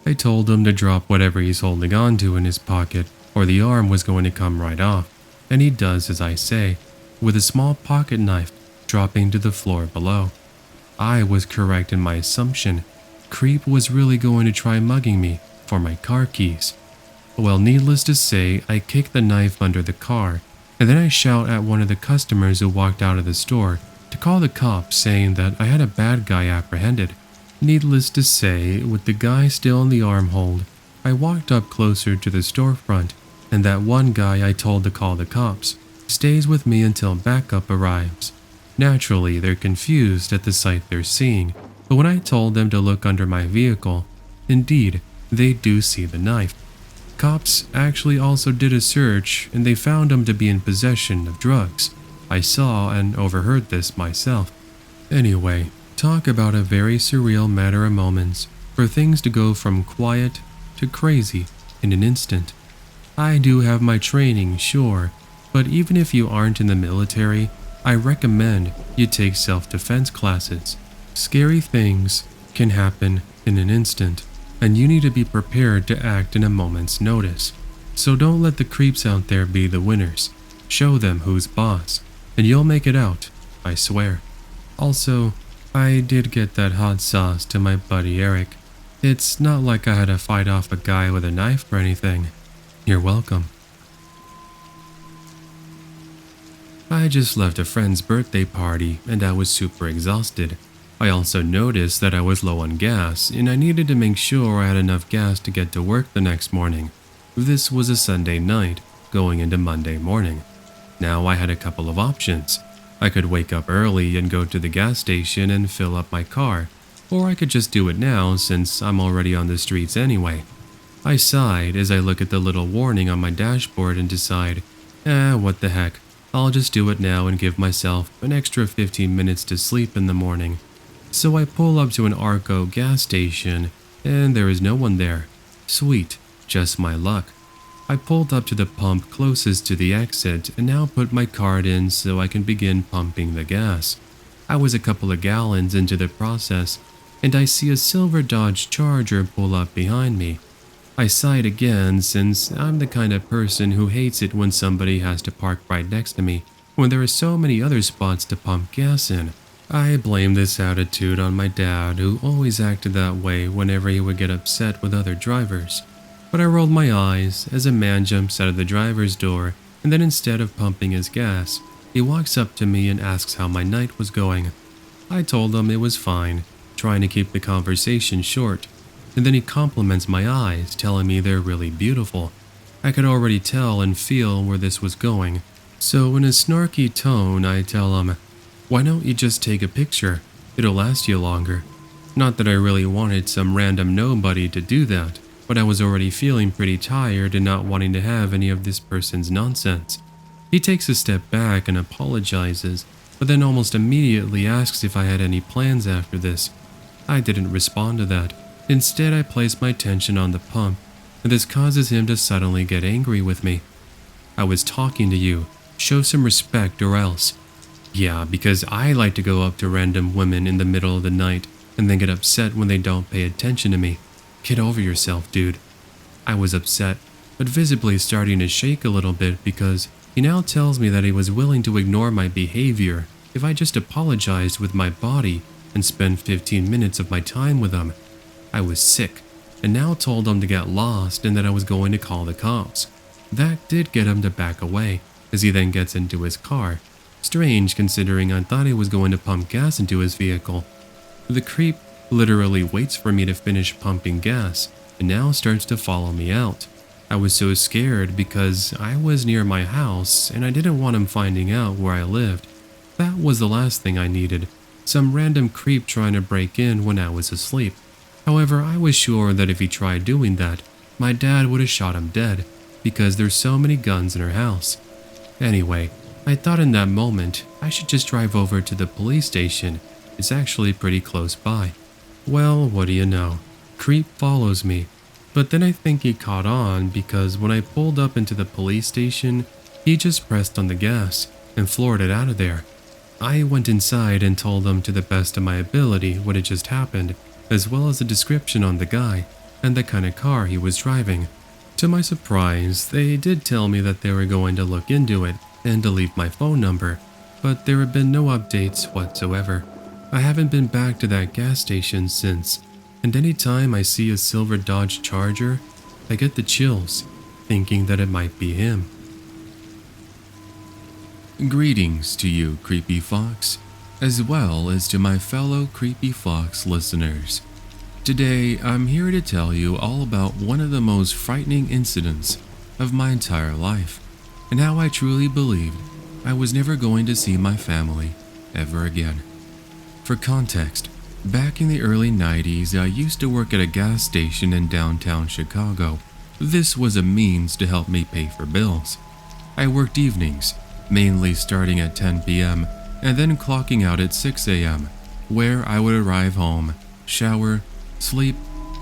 I told him to drop whatever he's holding onto in his pocket, or the arm was going to come right off, and he does as I say, with a small pocket knife dropping to the floor below. I was correct in my assumption. Creep was really going to try mugging me for my car keys. Well, needless to say, I kick the knife under the car, and then I shout at one of the customers who walked out of the store to call the cops, saying that I had a bad guy apprehended. Needless to say, with the guy still in the arm hold, I walked up closer to the storefront, and that one guy I told to call the cops stays with me until backup arrives. Naturally, they're confused at the sight they're seeing, but when I told them to look under my vehicle, indeed, they do see the knife. Cops actually also did a search, and they found him to be in possession of drugs. I saw and overheard this myself. Anyway, talk about a very surreal matter of moments for things to go from quiet to crazy in an instant. I do have my training, sure, but even if you aren't in the military, I recommend you take self-defense classes. Scary things can happen in an instant, and you need to be prepared to act in a moment's notice. So don't let the creeps out there be the winners. Show them who's boss, and you'll make it out, I swear. Also, I did get that hot sauce to my buddy Eric. It's not like I had to fight off a guy with a knife or anything. You're welcome. I just left a friend's birthday party and I was super exhausted. I also noticed that I was low on gas and I needed to make sure I had enough gas to get to work the next morning. This was a Sunday night, going into Monday morning. Now I had a couple of options. I could wake up early and go to the gas station and fill up my car, or I could just do it now since I'm already on the streets anyway. I sighed as I look at the little warning on my dashboard and decide, what the heck, I'll just do it now and give myself an extra 15 minutes to sleep in the morning. So I pull up to an Arco gas station and there is no one there. Sweet, just my luck. I pulled up to the pump closest to the exit and now put my card in so I can begin pumping the gas. I was a couple of gallons into the process and I see a silver Dodge Charger pull up behind me. I sighed again since I'm the kind of person who hates it when somebody has to park right next to me when there are so many other spots to pump gas in. I blame this attitude on my dad who always acted that way whenever he would get upset with other drivers. But I rolled my eyes as a man jumps out of the driver's door and then instead of pumping his gas, he walks up to me and asks how my night was going. I told him it was fine, trying to keep the conversation short, and then he compliments my eyes, telling me they're really beautiful. I could already tell and feel where this was going, so in a snarky tone I tell him, "Why don't you just take a picture? It'll last you longer." Not that I really wanted some random nobody to do that, but I was already feeling pretty tired and not wanting to have any of this person's nonsense. He takes a step back and apologizes, but then almost immediately asks if I had any plans after this. I didn't respond to that. Instead, I place my attention on the pump, and this causes him to suddenly get angry with me. "I was talking to you. Show some respect or else." "Yeah, because I like to go up to random women in the middle of the night and then get upset when they don't pay attention to me. Get over yourself, dude." I was upset, but visibly starting to shake a little bit because he now tells me that he was willing to ignore my behavior if I just apologized with my body and spend 15 minutes of my time with him. I was sick, and now told him to get lost and that I was going to call the cops. That did get him to back away, as he then gets into his car. Strange considering I thought he was going to pump gas into his vehicle. The creep literally waits for me to finish pumping gas, and now starts to follow me out. I was so scared because I was near my house and I didn't want him finding out where I lived. That was the last thing I needed, some random creep trying to break in when I was asleep. However, I was sure that if he tried doing that, my dad would have shot him dead, because there's so many guns in our house. Anyway, I thought in that moment, I should just drive over to the police station. It's actually pretty close by. Well, what do you know? Creep follows me. But then I think he caught on because when I pulled up into the police station, he just pressed on the gas and floored it out of there. I went inside and told them to the best of my ability what had just happened, as well as a description on the guy and the kind of car he was driving. To my surprise, they did tell me that they were going to look into it and delete my phone number, but there have been no updates whatsoever. I haven't been back to that gas station since, and anytime I see a silver Dodge Charger, I get the chills, thinking that it might be him. Greetings to you, Creepy Fox, as well as to my fellow Creepy Fox listeners. Today, I'm here to tell you all about one of the most frightening incidents of my entire life, and how I truly believed I was never going to see my family ever again. For context, back in the early 90s, I used to work at a gas station in downtown Chicago. This was a means to help me pay for bills. I worked evenings, mainly starting at 10 p.m., and then clocking out at 6 a.m., where I would arrive home, shower, sleep,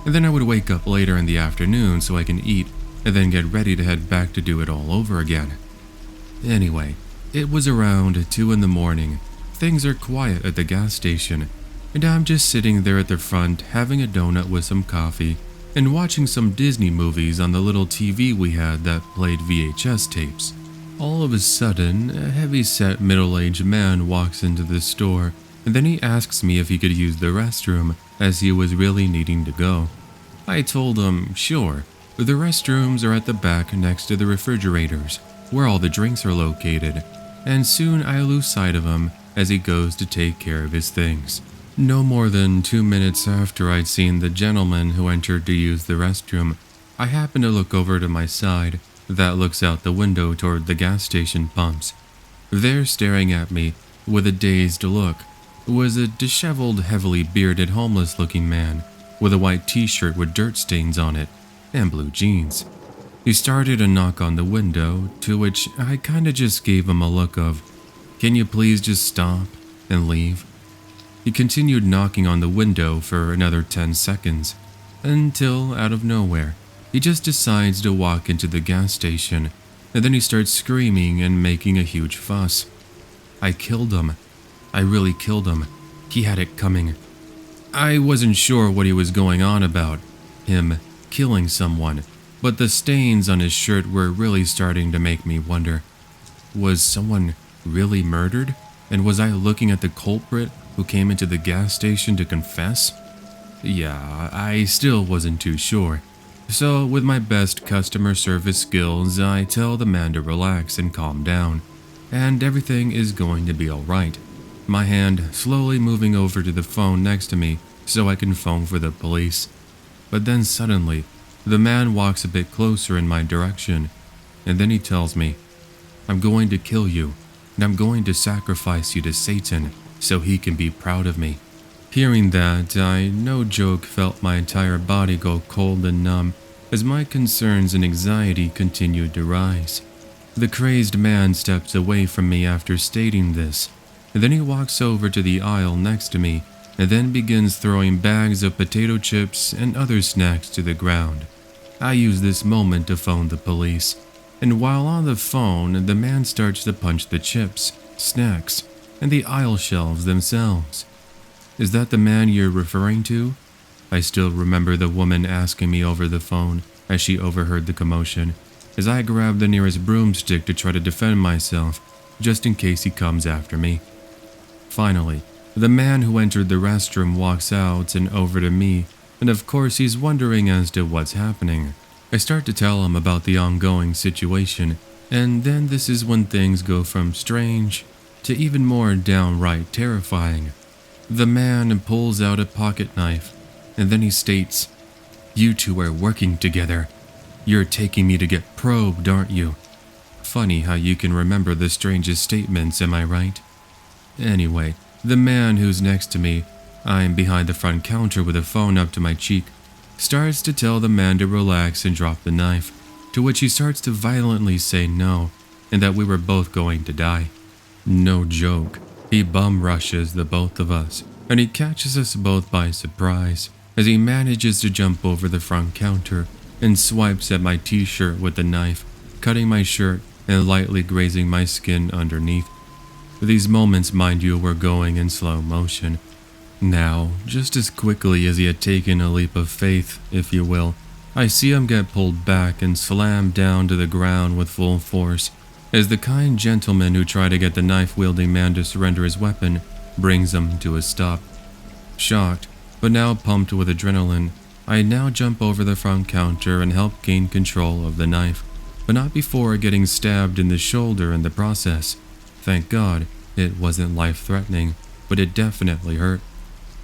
and then I would wake up later in the afternoon so I can eat, and then get ready to head back to do it all over again. Anyway, it was around 2 in the morning. Things are quiet at the gas station, and I'm just sitting there at the front having a donut with some coffee and watching some Disney movies on the little TV we had that played VHS tapes. All of a sudden, a heavy-set middle-aged man walks into the store, and then he asks me if he could use the restroom, as he was really needing to go. I told him, sure, the restrooms are at the back next to the refrigerators, where all the drinks are located. and soon I lose sight of him as he goes to take care of his things. No more than 2 minutes after I'd seen the gentleman who entered to use the restroom, I happened to look over to my side that looks out the window toward the gas station pumps. There, staring at me with a dazed look, was a disheveled, heavily bearded, homeless-looking man with a white t-shirt with dirt stains on it and blue jeans. He started a knock on the window, to which I kinda just gave him a look of, "Can you please just stop and leave?" He continued knocking on the window for another 10 seconds, until, out of nowhere, he just decides to walk into the gas station, and then he starts screaming and making a huge fuss. I killed him. I really killed him. He had it coming. I wasn't sure what he was going on about, him killing someone, but the stains on his shirt were really starting to make me wonder. Was someone really murdered? And was I looking at the culprit who came into the gas station to confess? Yeah, I still wasn't too sure. So, with my best customer service skills, I tell the man to relax and calm down, and everything is going to be alright. My hand slowly moving over to the phone next to me so I can phone for the police. But then suddenly, the man walks a bit closer in my direction, and then he tells me, "I'm going to kill you, and I'm going to sacrifice you to Satan so he can be proud of me." Hearing that, I, no joke, felt my entire body go cold and numb as my concerns and anxiety continued to rise. The crazed man steps away from me after stating this, and then he walks over to the aisle next to me and then begins throwing bags of potato chips and other snacks to the ground. I use this moment to phone the police, and while on the phone, the man starts to punch the chips, snacks, and the aisle shelves themselves. "Is that the man you're referring to?" I still remember the woman asking me over the phone as she overheard the commotion, as I grabbed the nearest broomstick to try to defend myself, just in case he comes after me. Finally, the man who entered the restroom walks out and over to me, and of course he's wondering as to what's happening. I start to tell him about the ongoing situation, and then this is when things go from strange to even more downright terrifying. The man pulls out a pocket knife, and then he states, "You two are working together. You're taking me to get probed, aren't you?" Funny how you can remember the strangest statements, am I right? Anyway, the man who's next to me, I'm behind the front counter with a phone up to my cheek, starts to tell the man to relax and drop the knife, to which he starts to violently say no, and that we were both going to die. No joke, he bum rushes the both of us, and he catches us both by surprise, as he manages to jump over the front counter and swipes at my t-shirt with the knife, cutting my shirt and lightly grazing my skin underneath. These moments, mind you, were going in slow motion. Now, just as quickly as he had taken a leap of faith, if you will, I see him get pulled back and slammed down to the ground with full force, as the kind gentleman who tried to get the knife-wielding man to surrender his weapon brings him to a stop. Shocked, but now pumped with adrenaline, I now jump over the front counter and help gain control of the knife, but not before getting stabbed in the shoulder in the process. Thank God, it wasn't life-threatening, but it definitely hurt.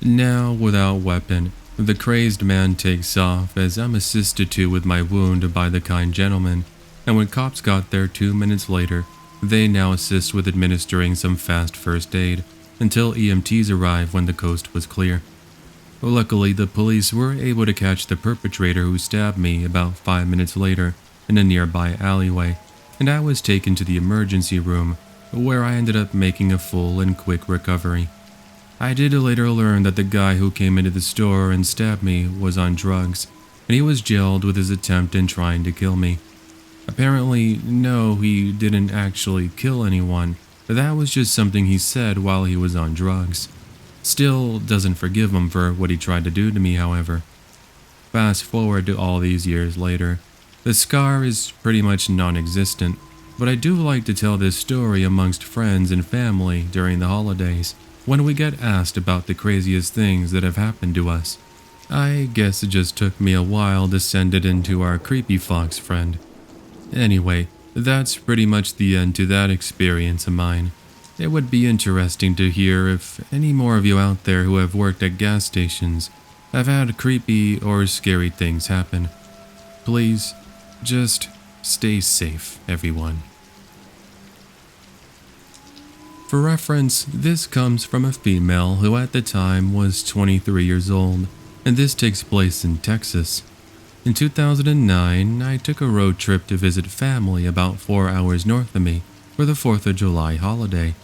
Now, without weapon, the crazed man takes off as I'm assisted to with my wound by the kind gentleman, and when cops got there 2 minutes later, they now assist with administering some fast first aid until EMTs arrive when the coast was clear. Luckily, the police were able to catch the perpetrator who stabbed me about 5 minutes later in a nearby alleyway, and I was taken to the emergency room, where I ended up making a full and quick recovery. I did later learn that the guy who came into the store and stabbed me was on drugs, and he was jailed with his attempt in trying to kill me. Apparently, no, he didn't actually kill anyone. That was just something he said while he was on drugs. Still doesn't forgive him for what he tried to do to me, however. Fast forward to all these years later. The scar is pretty much non-existent, but I do like to tell this story amongst friends and family during the holidays, when we get asked about the craziest things that have happened to us. I guess it just took me a while to send it into our creepy fox friend. Anyway, That's pretty much the end to that experience of mine. It would be interesting to hear if any more of you out there who have worked at gas stations have had creepy or scary things happen. Please, just stay safe, everyone. For reference, this comes from a female who at the time was 23 years old, and this takes place in Texas. In 2009, I took a road trip to visit family about 4 hours north of me for the 4th of July holiday.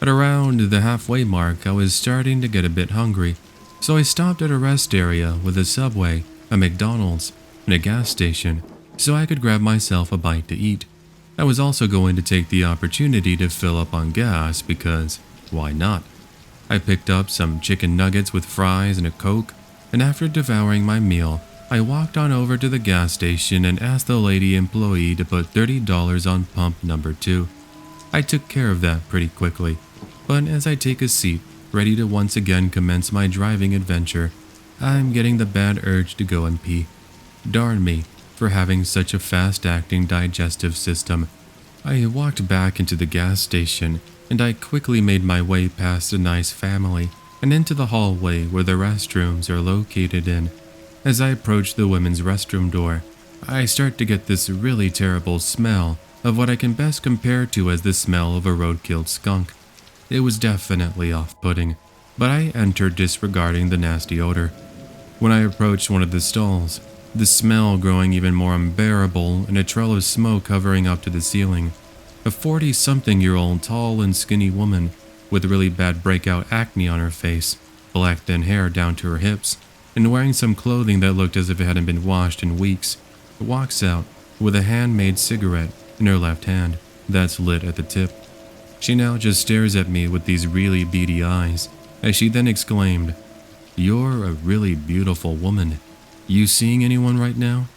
At around the halfway mark, I was starting to get a bit hungry, so I stopped at a rest area with a Subway, a McDonald's, and a gas station so I could grab myself a bite to eat. I was also going to take the opportunity to fill up on gas because, why not? I picked up some chicken nuggets with fries and a Coke, and after devouring my meal, I walked on over to the gas station and asked the lady employee to put $30 on pump number 2. I took care of that pretty quickly, but as I take a seat, ready to once again commence my driving adventure, I'm getting the bad urge to go and pee. Darn me for having such a fast-acting digestive system. I walked back into the gas station, and I quickly made my way past a nice family and into the hallway where the restrooms are located in. As I approach the women's restroom door, I start to get this really terrible smell of what I can best compare to as the smell of a road-killed skunk. It was definitely off-putting, but I entered disregarding the nasty odor. When I approached one of the stalls, the smell growing even more unbearable and a trail of smoke hovering up to the ceiling. A 40-something-year-old tall and skinny woman with really bad breakout acne on her face, black thin hair down to her hips, and wearing some clothing that looked as if it hadn't been washed in weeks, walks out with a handmade cigarette in her left hand that's lit at the tip. She now just stares at me with these really beady eyes, as she then exclaimed, "You're a really beautiful woman. You seeing anyone right now?"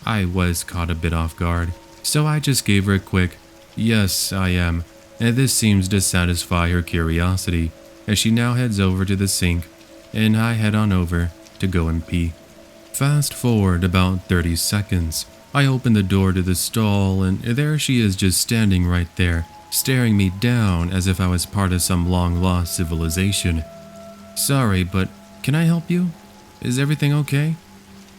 I was caught a bit off guard, so I just gave her a quick, "Yes, I am," and this seems to satisfy her curiosity, as she now heads over to the sink, and I head on over to go and pee. Fast forward about 30 seconds, I open the door to the stall, and there she is just standing right there, staring me down as if I was part of some long-lost civilization. "Sorry, but can I help you? Is everything okay?"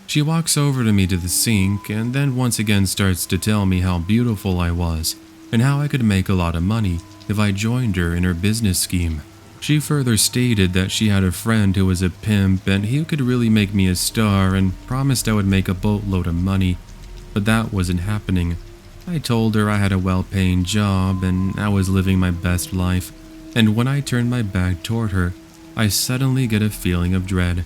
She walks over to me to the sink and then once again starts to tell me how beautiful I was and how I could make a lot of money if I joined her in her business scheme. She further stated that she had a friend who was a pimp and he could really make me a star and promised I would make a boatload of money, but that wasn't happening. I told her I had a well-paying job and I was living my best life, and when I turned my back toward her, I suddenly get a feeling of dread.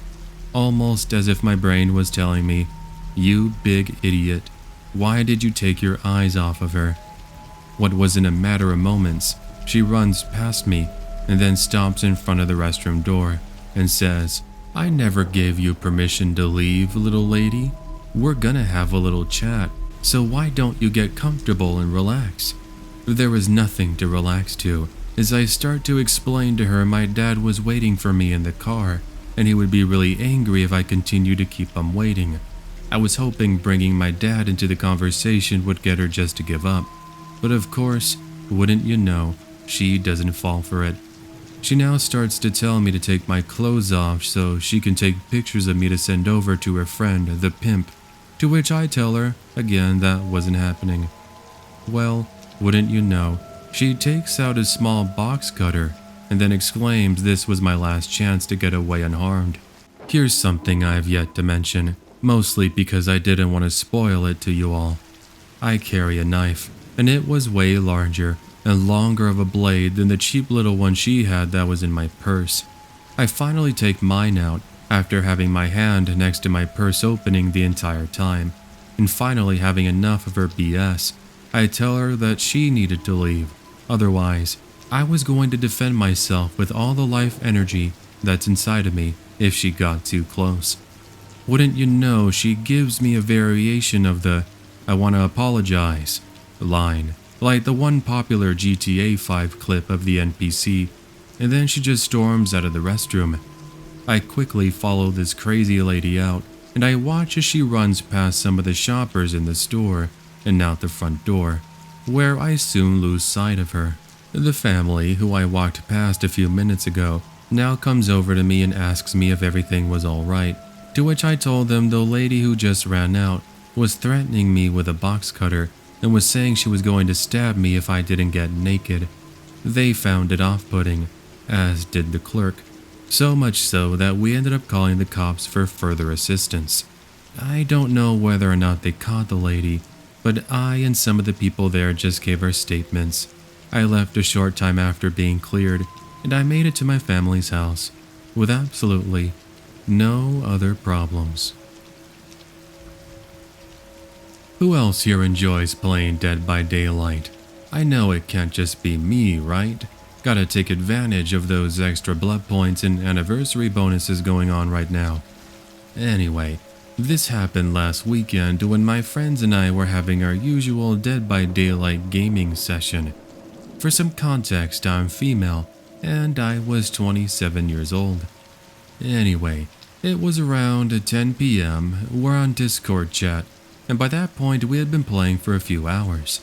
Almost as if my brain was telling me, "You big idiot, why did you take your eyes off of her?" What was in a matter of moments, she runs past me and then stops in front of the restroom door and says, "I never gave you permission to leave, little lady. We're gonna have a little chat, so why don't you get comfortable and relax?" There was nothing to relax to, as I start to explain to her my dad was waiting for me in the car, and he would be really angry if I continued to keep him waiting. I was hoping bringing my dad into the conversation would get her just to give up. But of course, wouldn't you know, she doesn't fall for it. She now starts to tell me to take my clothes off so she can take pictures of me to send over to her friend, the pimp, to which I tell her, again, that wasn't happening. Well, wouldn't you know, she takes out a small box cutter and then exclaims this was my last chance to get away unharmed. Here's something I have yet to mention, mostly because I didn't want to spoil it to you all. I carry a knife, and it was way larger and longer of a blade than the cheap little one she had that was in my purse. I finally take mine out after having my hand next to my purse opening the entire time, and finally having enough of her BS, I tell her that she needed to leave. Otherwise, I was going to defend myself with all the life energy that's inside of me if she got too close. Wouldn't you know, she gives me a variation of the "I want to apologize" line, like the one popular GTA 5 clip of the NPC, and then she just storms out of the restroom. I quickly follow this crazy lady out, and I watch as she runs past some of the shoppers in the store and out the front door. where I soon lose sight of her. The family, who I walked past a few minutes ago, now comes over to me and asks me if everything was alright, to which I told them the lady who just ran out was threatening me with a box cutter and was saying she was going to stab me if I didn't get naked. They found it off-putting, as did the clerk, so much so that we ended up calling the cops for further assistance. I don't know whether or not they caught the lady, but I and some of the people there just gave our statements. I left a short time after being cleared, and I made it to my family's house with absolutely no other problems. Who else here enjoys playing Dead by Daylight? I know it can't just be me, right? Gotta take advantage of those extra blood points and anniversary bonuses going on right now. Anyway, this happened last weekend when my friends and I were having our usual Dead by Daylight gaming session. For some context, I'm female, and I was 27 years old. Anyway, it was around 10 p.m., we're on Discord chat, and by that point we had been playing for a few hours.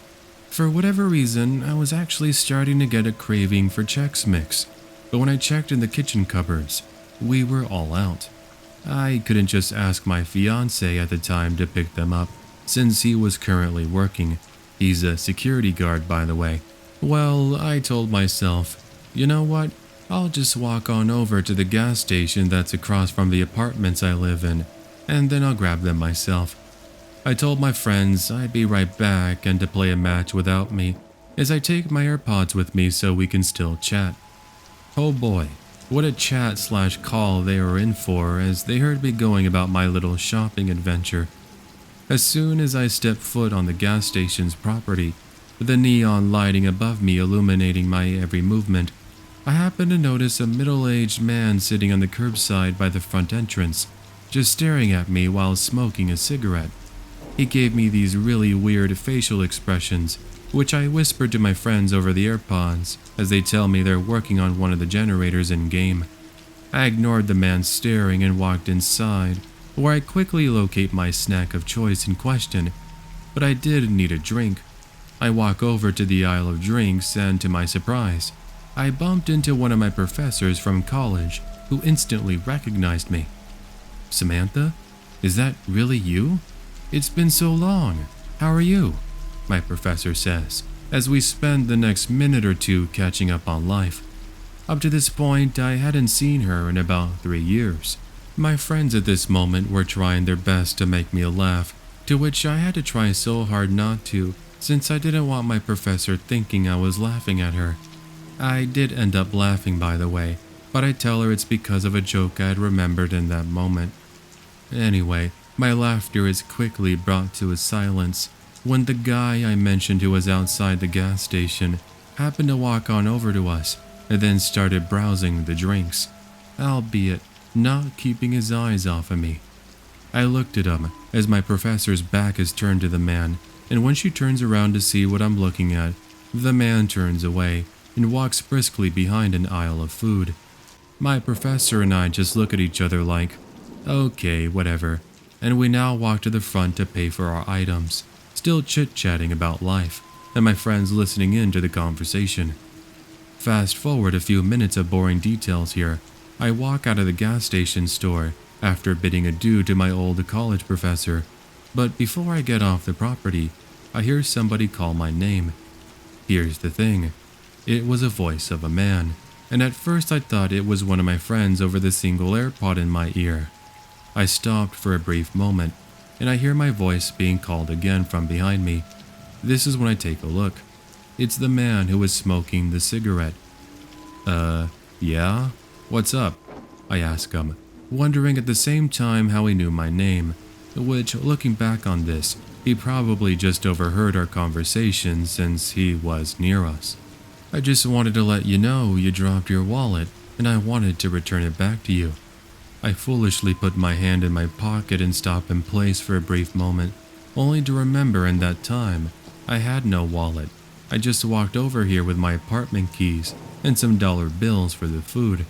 For whatever reason, I was actually starting to get a craving for Chex Mix, but when I checked in the kitchen cupboards, we were all out. I couldn't just ask my fiancé at the time to pick them up, since he was currently working. He's a security guard, by the way. Well, I told myself, you know what? I'll just walk on over to the gas station that's across from the apartments I live in, and then I'll grab them myself. I told my friends I'd be right back and to play a match without me, as I take my AirPods with me so we can still chat. Oh boy, what a chat/call they were in for as they heard me going about my little shopping adventure. As soon as I stepped foot on the gas station's property, the neon lighting above me illuminating my every movement, I happened to notice a middle-aged man sitting on the curbside by the front entrance, just staring at me while smoking a cigarette. He gave me these really weird facial expressions, which I whispered to my friends over the AirPods as they tell me they're working on one of the generators in-game. I ignored the man staring and walked inside, where I quickly locate my snack of choice in question, but I did need a drink. I walk over to the aisle of drinks and, to my surprise, I bumped into one of my professors from college who instantly recognized me. "Samantha, is that really you? It's been so long. How are you?" my professor says, as we spend the next minute or two catching up on life. Up to this point, I hadn't seen her in about 3 years. My friends at this moment were trying their best to make me laugh, to which I had to try so hard not to, since I didn't want my professor thinking I was laughing at her. I did end up laughing, by the way, but I tell her it's because of a joke I had remembered in that moment. Anyway, my laughter is quickly brought to a silence when the guy I mentioned who was outside the gas station happened to walk on over to us and then started browsing the drinks, albeit not keeping his eyes off of me. I looked at him as my professor's back is turned to the man, and when she turns around to see what I'm looking at, the man turns away and walks briskly behind an aisle of food. My professor and I just look at each other like, okay, whatever, and we now walk to the front to pay for our items, still chit-chatting about life, and my friends listening in to the conversation. Fast forward a few minutes of boring details here. I walk out of the gas station store after bidding adieu to my old college professor, but before I get off the property, I hear somebody call my name. Here's the thing. It was a voice of a man, and at first I thought it was one of my friends over the single AirPod in my ear. I stopped for a brief moment, and I hear my voice being called again from behind me. This is when I take a look. It's the man who was smoking the cigarette. Yeah? What's up?" I ask him, wondering at the same time how he knew my name, which, looking back on this, he probably just overheard our conversation since he was near us. "I just wanted to let you know you dropped your wallet, and I wanted to return it back to you." I foolishly put my hand in my pocket and stop in place for a brief moment, only to remember in that time I had no wallet. I just walked over here with my apartment keys and some dollar bills for the food.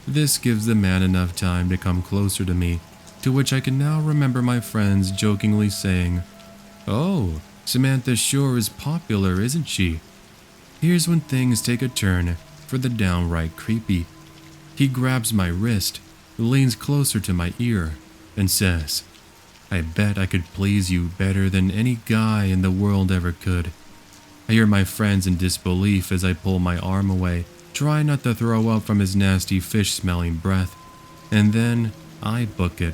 This gives the man enough time to come closer to me, to which I can now remember my friends jokingly saying, "Oh, Samantha sure is popular, isn't she? Here's when things take a turn for the downright creepy. He grabs my wrist, leans closer to my ear, and says, "I bet I could please you better than any guy in the world ever could." I hear my friends in disbelief as I pull my arm away, try not to throw up from his nasty fish-smelling breath, and then I book it,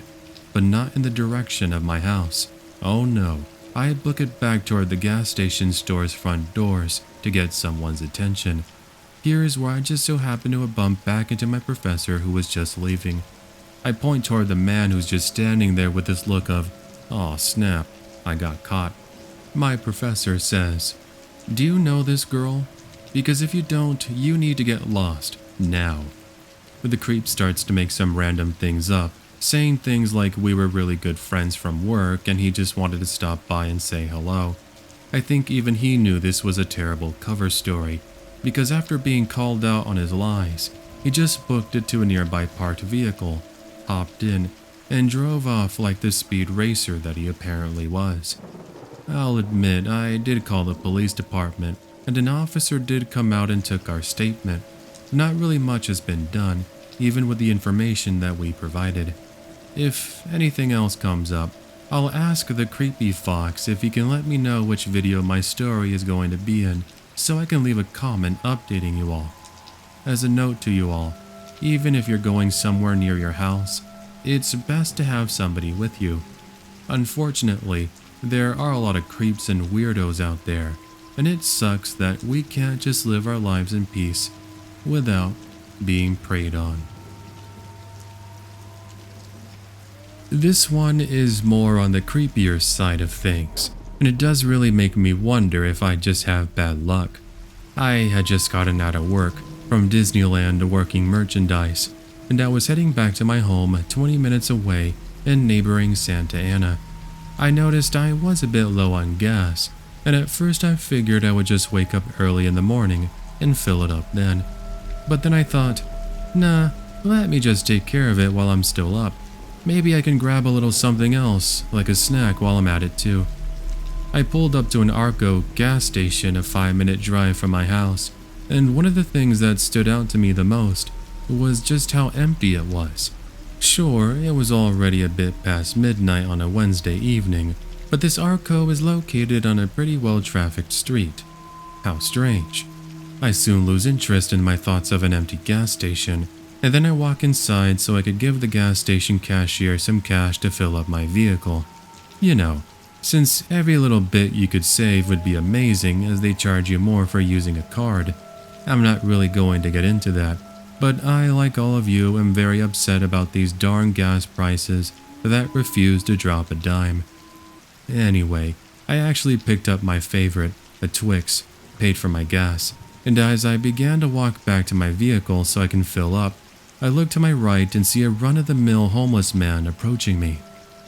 but not in the direction of my house. Oh no, I book it back toward the gas station store's front doors to get someone's attention. Here's where I just so happen to bump back into my professor who was just leaving. I point toward the man who's just standing there with this look of, "Aw, snap, I got caught." My professor says, "Do you know this girl? Because if you don't, you need to get lost, now." But the creep starts to make some random things up, saying things like we were really good friends from work and he just wanted to stop by and say hello. I think even he knew this was a terrible cover story, because after being called out on his lies, he just booked it to a nearby parked vehicle, hopped in, and drove off like the speed racer that he apparently was. I'll admit I did call the police department, and an officer did come out and took our statement. Not really much has been done, even with the information that we provided. If anything else comes up, I'll ask the creepy fox if he can let me know which video my story is going to be in, so I can leave a comment updating you all. As a note to you all, even if you're going somewhere near your house, it's best to have somebody with you. Unfortunately, there are a lot of creeps and weirdos out there, and it sucks that we can't just live our lives in peace without being preyed on. This one is more on the creepier side of things, and it does really make me wonder if I just have bad luck. I had just gotten out of work from Disneyland working merchandise, and I was heading back to my home 20 minutes away in neighboring Santa Ana. I noticed I was a bit low on gas, and at first I figured I would just wake up early in the morning and fill it up then. But then I thought, nah, let me just take care of it while I'm still up. Maybe I can grab a little something else, like a snack while I'm at it too. I pulled up to an Arco gas station a 5-minute drive from my house, and one of the things that stood out to me the most was just how empty it was. Sure, it was already a bit past midnight on a Wednesday evening, but this Arco is located on a pretty well-trafficked street. How strange. I soon lose interest in my thoughts of an empty gas station, and then I walk inside so I could give the gas station cashier some cash to fill up my vehicle. You know, since every little bit you could save would be amazing as they charge you more for using a card. I'm not really going to get into that, but I, like all of you, am very upset about these darn gas prices that refuse to drop a dime. Anyway, I actually picked up my favorite, a Twix, paid for my gas, and as I began to walk back to my vehicle so I can fill up, I look to my right and see a run-of-the-mill homeless man approaching me.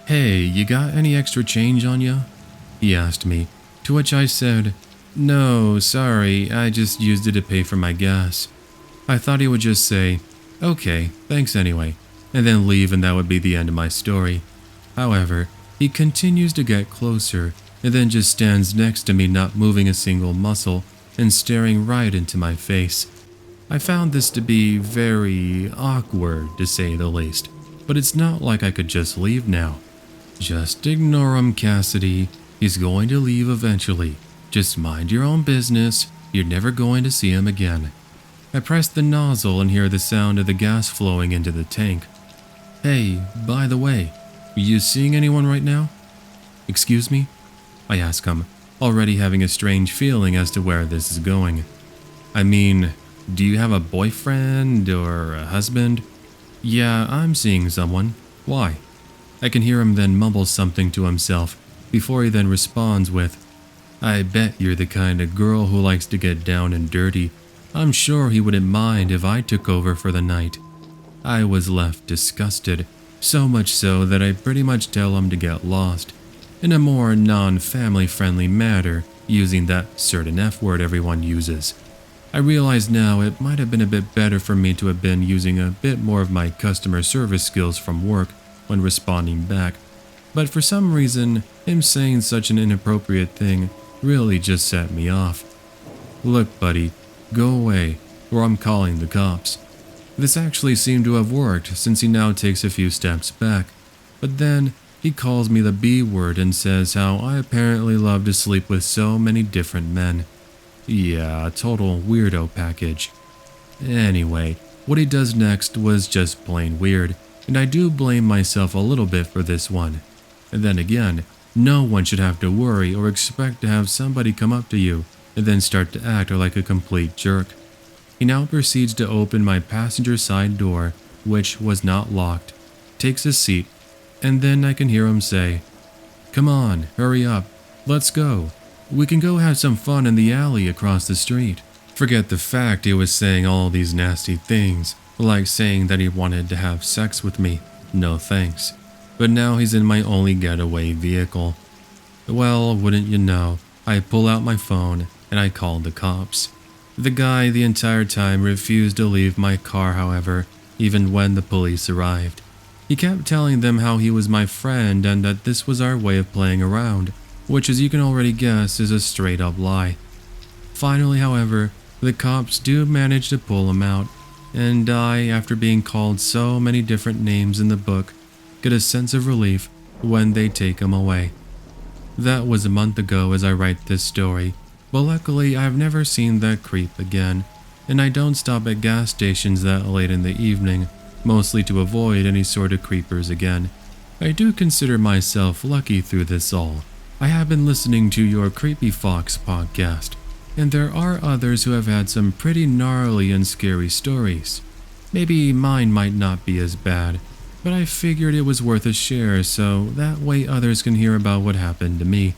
"Hey, you got any extra change on ya?" he asked me, to which I said, "No, sorry, I just used it to pay for my gas." I thought he would just say, "Okay, thanks anyway," and then leave, and that would be the end of my story. However, he continues to get closer and then just stands next to me, not moving a single muscle and staring right into my face. I found this to be very awkward, to say the least, but it's not like I could just leave now. "Just ignore him, Cassidy. He's going to leave eventually. Just mind your own business. You're never going to see him again." I press the nozzle and hear the sound of the gas flowing into the tank. "Hey, by the way, you seeing anyone right now?" "Excuse me?" I ask him, already having a strange feeling as to where this is going. "I mean, do you have a boyfriend or a husband?" "Yeah, I'm seeing someone. Why?" I can hear him then mumble something to himself before he then responds with, "I bet you're the kind of girl who likes to get down and dirty. I'm sure he wouldn't mind if I took over for the night." I was left disgusted, so much so that I pretty much tell him to get lost, in a more non-family friendly manner, using that certain F word everyone uses. I realize now it might have been a bit better for me to have been using a bit more of my customer service skills from work when responding back, But for some reason, him saying such an inappropriate thing really just set me off. Look, buddy, go away, or I'm calling the cops. This actually seemed to have worked since he now takes a few steps back. But then, he calls me the B word and says how I apparently love to sleep with so many different men. Yeah, a total weirdo package. Anyway, what he does next was just plain weird, and I do blame myself a little bit for this one. And then again, no one should have to worry or expect to have somebody come up to you and then start to act like a complete jerk. He now proceeds to open my passenger side door, which was not locked, takes a seat, and then I can hear him say, "Come on, hurry up, let's go. We can go have some fun in the alley across the street." Forget the fact he was saying all these nasty things, like saying that he wanted to have sex with me. No thanks. But now he's in my only getaway vehicle. Well, wouldn't you know, I pull out my phone and I call the cops. The guy the entire time refused to leave my car, however, even when the police arrived. He kept telling them how he was my friend and that this was our way of playing around, which, as you can already guess, is a straight up lie. Finally, however, the cops do manage to pull him out, and I, after being called so many different names in the book, get a sense of relief when they take him away. That was a month ago as I write this story, but luckily I've never seen that creep again, and I don't stop at gas stations that late in the evening, mostly to avoid any sort of creepers again. I do consider myself lucky through this all. I have been listening to your Creepy Fox podcast, and there are others who have had some pretty gnarly and scary stories. Maybe mine might not be as bad, but I figured it was worth a share so that way others can hear about what happened to me.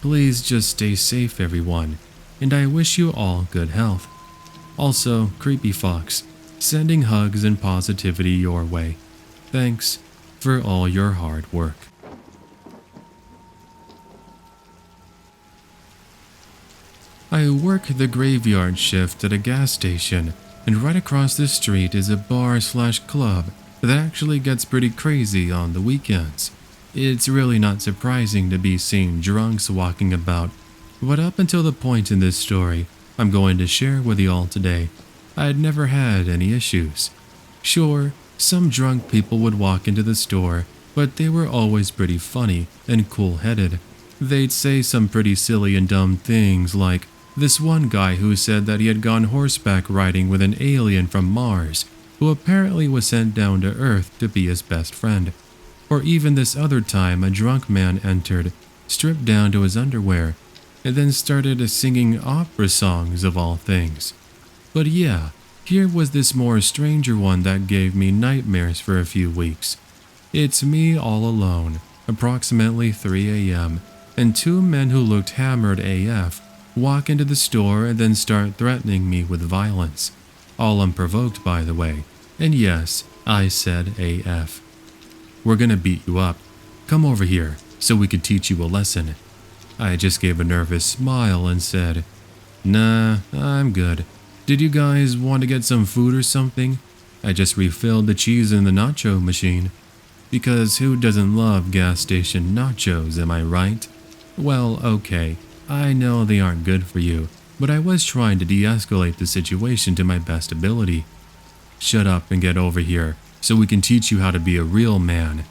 Please just stay safe, everyone, and I wish you all good health. Also, Creepy Fox, sending hugs and positivity your way. Thanks for all your hard work. I work the graveyard shift at a gas station, and right across the street is a bar/club that actually gets pretty crazy on the weekends. It's really not surprising to be seeing drunks walking about, but up until the point in this story I'm going to share with you all today, I'd never had any issues. Sure, some drunk people would walk into the store, but they were always pretty funny and cool-headed. They'd say some pretty silly and dumb things like this one guy who said that he had gone horseback riding with an alien from Mars who apparently was sent down to Earth to be his best friend. Or even this other time a drunk man entered, stripped down to his underwear, and then started singing opera songs of all things. But yeah, here was this more stranger one that gave me nightmares for a few weeks. It's me all alone, approximately 3 a.m., and two men who looked hammered AF walk into the store and then start threatening me with violence. All unprovoked, by the way. And yes, I said AF. "We're gonna beat you up. Come over here so we can teach you a lesson." I just gave a nervous smile and said, "Nah, I'm good. Did you guys want to get some food or something? I just refilled the cheese in the nacho machine." Because who doesn't love gas station nachos, am I right? Well, okay, I know they aren't good for you, but I was trying to de-escalate the situation to my best ability. "Shut up and get over here, so we can teach you how to be a real man."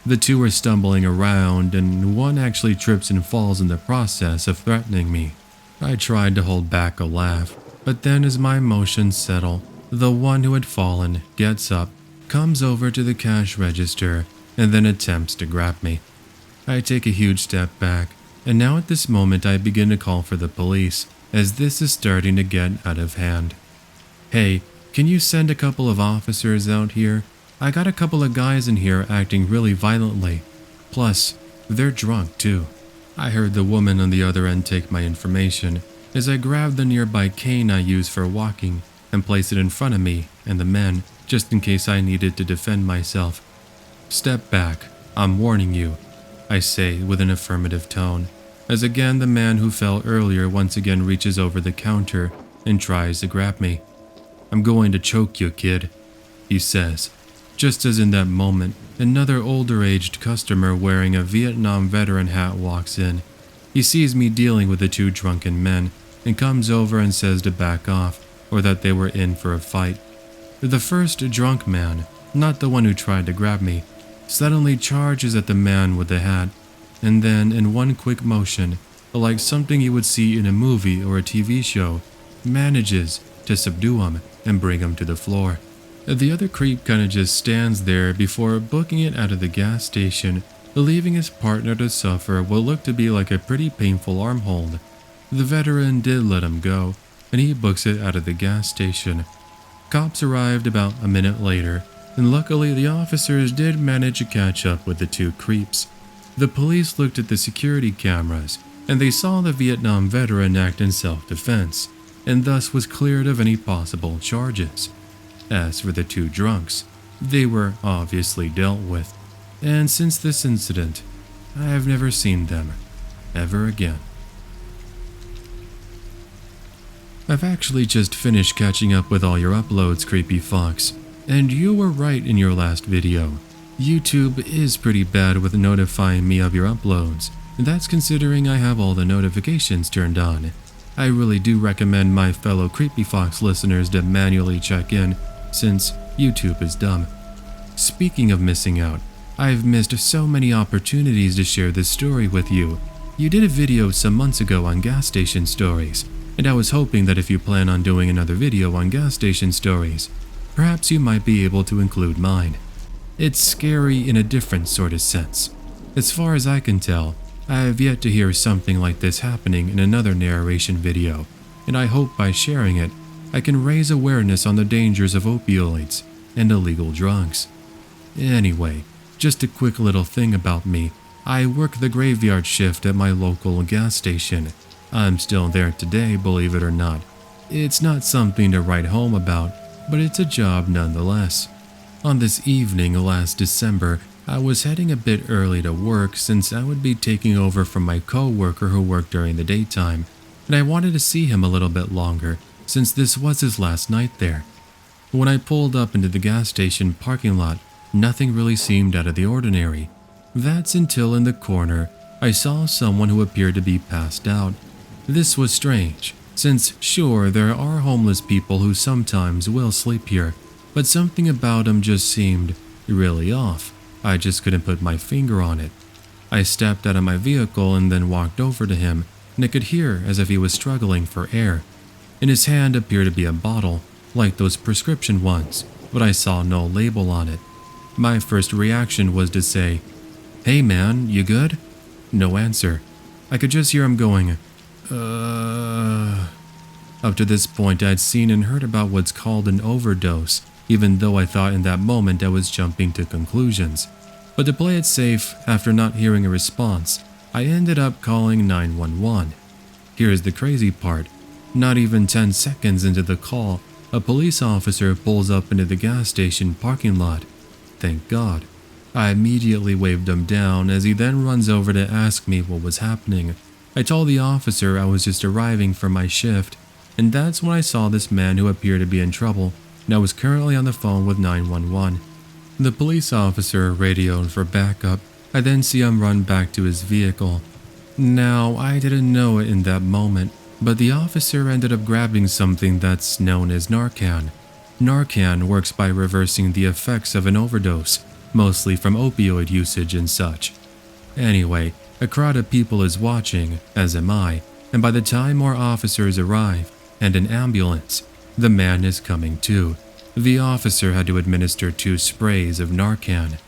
The two are stumbling around, and one actually trips and falls in the process of threatening me. I tried to hold back a laugh, but then as my emotions settle, the one who had fallen gets up, comes over to the cash register, and then attempts to grab me. I take a huge step back, and now at this moment I begin to call for the police, as this is starting to get out of hand. "Hey, can you send a couple of officers out here? I got a couple of guys in here acting really violently. Plus, they're drunk too." I heard the woman on the other end take my information, as I grabbed the nearby cane I use for walking and placed it in front of me and the men, just in case I needed to defend myself. "Step back, I'm warning you," I say with an affirmative tone, as again the man who fell earlier once again reaches over the counter and tries to grab me. "I'm going to choke you, kid," he says. Just as in that moment, another older-aged customer wearing a Vietnam veteran hat walks in. He sees me dealing with the two drunken men and comes over and says to back off, or that they were in for a fight. The first drunk man, not the one who tried to grab me, suddenly charges at the man with the hat, and then in one quick motion, like something you would see in a movie or a TV show, manages to subdue him and bring him to the floor. The other creep kinda just stands there before booking it out of the gas station, leaving his partner to suffer what looked to be like a pretty painful arm hold. The veteran did let him go, and he books it out of the gas station. Cops arrived about a minute later, and luckily the officers did manage to catch up with the two creeps. The police looked at the security cameras, and they saw the Vietnam veteran act in self-defense, and thus was cleared of any possible charges. As for the two drunks, they were obviously dealt with, and since this incident, I have never seen them ever again. I've actually just finished catching up with all your uploads, Creepy Fox, and you were right in your last video. YouTube is pretty bad with notifying me of your uploads, and that's considering I have all the notifications turned on. I really do recommend my fellow Creepy Fox listeners to manually check in, since YouTube is dumb. Speaking of missing out, I've missed so many opportunities to share this story with you. You did a video some months ago on gas station stories, and I was hoping that if you plan on doing another video on gas station stories, perhaps you might be able to include mine. It's scary in a different sort of sense. As far as I can tell, I have yet to hear something like this happening in another narration video, and I hope by sharing it, I can raise awareness on the dangers of opioids and illegal drugs. Anyway, just a quick little thing about me. I work the graveyard shift at my local gas station. I'm still there today, believe it or not. It's not something to write home about, but it's a job nonetheless. On this evening last December, I was heading a bit early to work since I would be taking over from my co-worker who worked during the daytime, and I wanted to see him a little bit longer since this was his last night there. When I pulled up into the gas station parking lot, nothing really seemed out of the ordinary. That's until in the corner, I saw someone who appeared to be passed out. This was strange, since sure there are homeless people who sometimes will sleep here, but something about him just seemed really off. I just couldn't put my finger on it. I stepped out of my vehicle and then walked over to him, and I could hear as if he was struggling for air. In his hand appeared to be a bottle, like those prescription ones, but I saw no label on it. My first reaction was to say, "Hey man, you good?" No answer. I could just hear him going, Up to this point, I'd seen and heard about what's called an overdose, even though I thought in that moment I was jumping to conclusions. But to play it safe, after not hearing a response, I ended up calling 911. Here's the crazy part. Not even 10 seconds into the call, a police officer pulls up into the gas station parking lot. Thank God. I immediately waved him down as he then runs over to ask me what was happening. I told the officer I was just arriving from my shift, and that's when I saw this man who appeared to be in trouble, and I was currently on the phone with 911. The police officer radioed for backup. I then see him run back to his vehicle. Now, I didn't know it in that moment, but the officer ended up grabbing something that's known as Narcan. Narcan works by reversing the effects of an overdose, mostly from opioid usage and such. Anyway, a crowd of people is watching, as am I, and by the time more officers arrive, and an ambulance, the man is coming to. The officer had to administer 2 sprays of Narcan.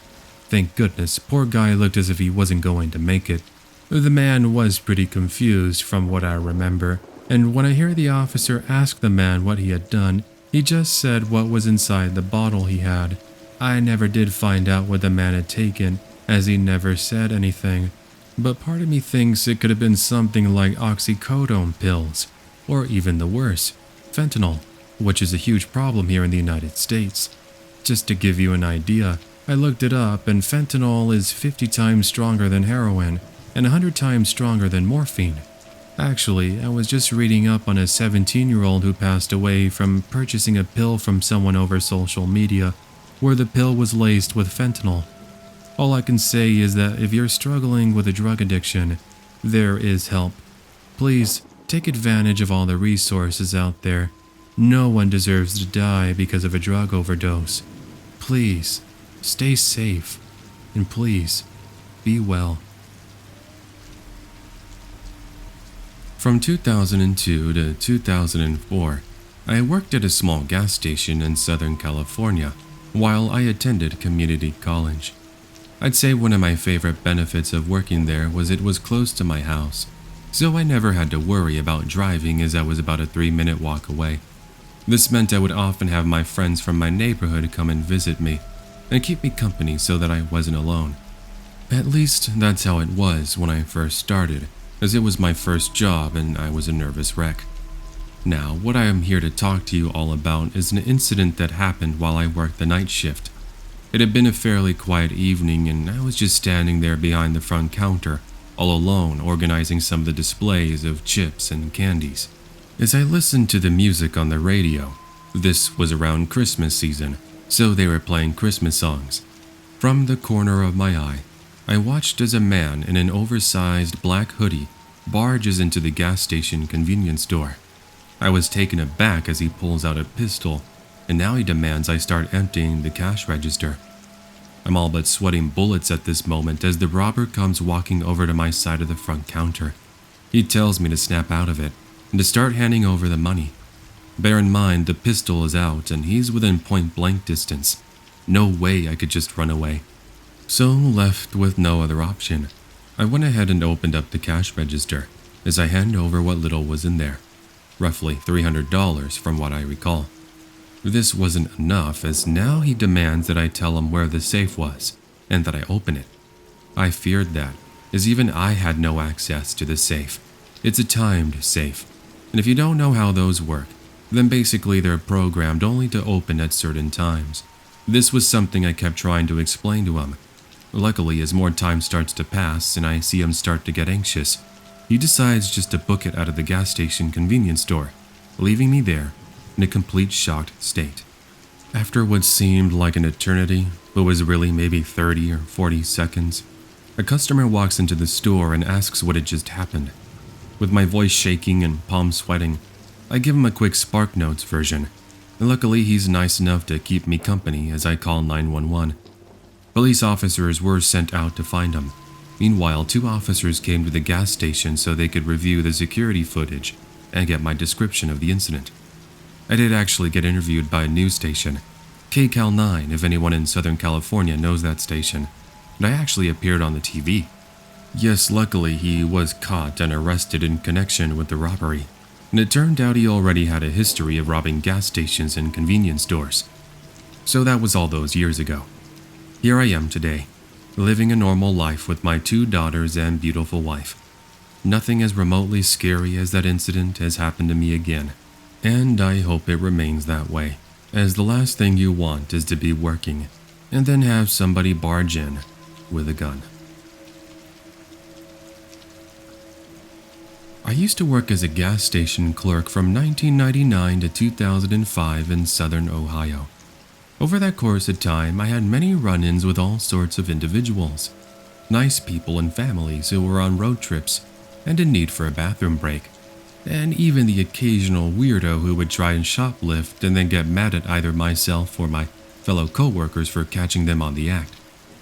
Thank goodness, poor guy looked as if he wasn't going to make it. The man was pretty confused from what I remember, and when I hear the officer ask the man what he had done, he just said what was inside the bottle he had. I never did find out what the man had taken, as he never said anything. But part of me thinks it could have been something like oxycodone pills, or even the worse, fentanyl, which is a huge problem here in the United States. Just to give you an idea, I looked it up and fentanyl is 50 times stronger than heroin and 100 times stronger than morphine. Actually, I was just reading up on a 17-year-old who passed away from purchasing a pill from someone over social media, where the pill was laced with fentanyl. All I can say is that if you're struggling with a drug addiction, there is help. Please take advantage of all the resources out there. No one deserves to die because of a drug overdose. Please, stay safe, and please, be well. From 2002 to 2004, I worked at a small gas station in Southern California while I attended community college. I'd say one of my favorite benefits of working there was it was close to my house, so I never had to worry about driving as I was about a 3-minute walk away. This meant I would often have my friends from my neighborhood come and visit me and keep me company so that I wasn't alone. At least that's how it was when I first started, as it was my first job and I was a nervous wreck. Now, what I am here to talk to you all about is an incident that happened while I worked the night shift. It had been a fairly quiet evening and I was just standing there behind the front counter, all alone, organizing some of the displays of chips and candies. As I listened to the music on the radio, this was around Christmas season, so they were playing Christmas songs. From the corner of my eye, I watched as a man in an oversized black hoodie barges into the gas station convenience store. I was taken aback as he pulls out a pistol, and now he demands I start emptying the cash register. I'm all but sweating bullets at this moment as the robber comes walking over to my side of the front counter. He tells me to snap out of it and to start handing over the money. Bear in mind the pistol is out and he's within point-blank distance. No way I could just run away. So, left with no other option, I went ahead and opened up the cash register as I hand over what little was in there. Roughly $300 from what I recall. This wasn't enough as now he demands that I tell him where the safe was and that I open it. I feared that, as even I had no access to the safe. It's a timed safe, and if you don't know how those work, then basically they're programmed only to open at certain times. This was something I kept trying to explain to him. Luckily, as more time starts to pass and I see him start to get anxious, he decides just to book it out of the gas station convenience store, leaving me there in a complete shocked state. After what seemed like an eternity, but was really maybe 30 or 40 seconds, a customer walks into the store and asks what had just happened. With my voice shaking and palms sweating, I give him a quick Spark Notes version. Luckily, he's nice enough to keep me company as I call 911. Police officers were sent out to find him. Meanwhile, 2 officers came to the gas station so they could review the security footage and get my description of the incident. I did actually get interviewed by a news station, KCAL 9 if anyone in Southern California knows that station, and I actually appeared on the TV. Yes, luckily he was caught and arrested in connection with the robbery, and it turned out he already had a history of robbing gas stations and convenience stores. So that was all those years ago. Here I am today, living a normal life with my 2 daughters and beautiful wife. Nothing as remotely scary as that incident has happened to me again, and I hope it remains that way, as the last thing you want is to be working and then have somebody barge in with a gun. I used to work as a gas station clerk from 1999 to 2005 in Southern Ohio. Over that course of time, I had many run-ins with all sorts of individuals. Nice people and families who were on road trips and in need for a bathroom break. And even the occasional weirdo who would try and shoplift and then get mad at either myself or my fellow co-workers for catching them on the act.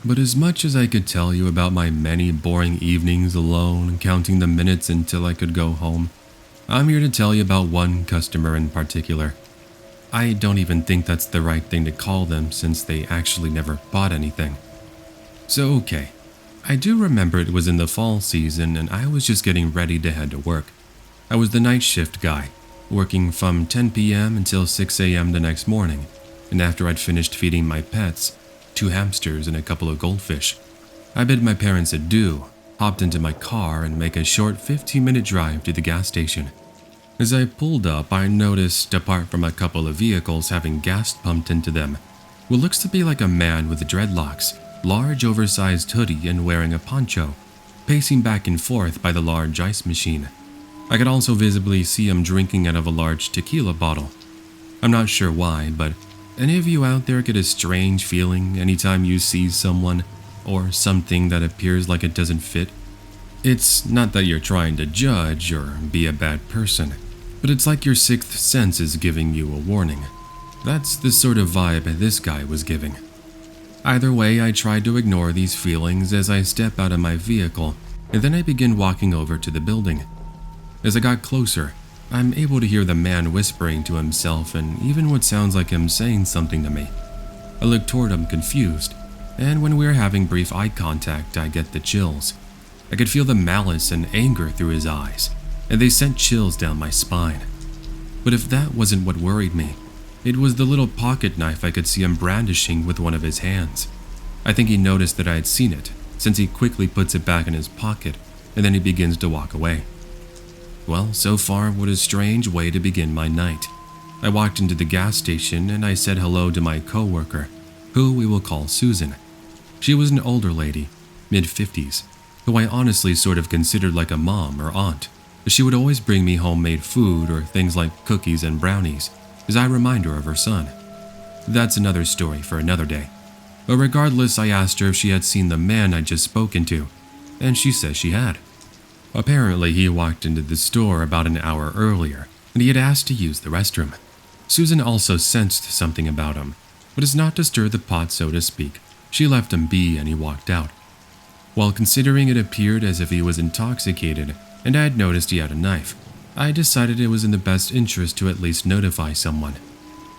But as much as I could tell you about my many boring evenings alone, counting the minutes until I could go home, I'm here to tell you about one customer in particular. I don't even think that's the right thing to call them since they actually never bought anything. So okay, I do remember it was in the fall season and I was just getting ready to head to work. I was the night shift guy, working from 10 p.m. until 6 a.m. the next morning, and after I'd finished feeding my pets, 2 hamsters and a couple of goldfish, I bid my parents adieu, hopped into my car and make a short 15-minute drive to the gas station. As I pulled up, I noticed, apart from a couple of vehicles having gas pumped into them, what looks to be like a man with dreadlocks, large oversized hoodie and wearing a poncho, pacing back and forth by the large ice machine. I could also visibly see him drinking out of a large tequila bottle. I'm not sure why, but Any of you out there get a strange feeling anytime you see someone or something that appears like it doesn't fit? It's not that you're trying to judge or be a bad person, but it's like your sixth sense is giving you a warning. That's the sort of vibe this guy was giving. Either way, I tried to ignore these feelings as I step out of my vehicle, and then I begin walking over to the building. As I got closer, I'm able to hear the man whispering to himself and even what sounds like him saying something to me. I look toward him confused, and when we're having brief eye contact, I get the chills. I could feel the malice and anger through his eyes, and they sent chills down my spine. But if that wasn't what worried me, it was the little pocket knife I could see him brandishing with one of his hands. I think he noticed that I had seen it, since he quickly puts it back in his pocket, and then he begins to walk away. Well, so far, what a strange way to begin my night. I walked into the gas station and I said hello to my coworker, who we will call Susan. She was an older lady, mid-50s, who I honestly sort of considered like a mom or aunt. She would always bring me homemade food or things like cookies and brownies, as a reminder of her son. That's another story for another day. But regardless, I asked her if she had seen the man I'd just spoken to, and she says she had. Apparently, he walked into the store about an hour earlier, and he had asked to use the restroom. Susan also sensed something about him, but as not to stir the pot, so to speak, she left him be and he walked out. While considering it appeared as if he was intoxicated, and I had noticed he had a knife, I decided it was in the best interest to at least notify someone.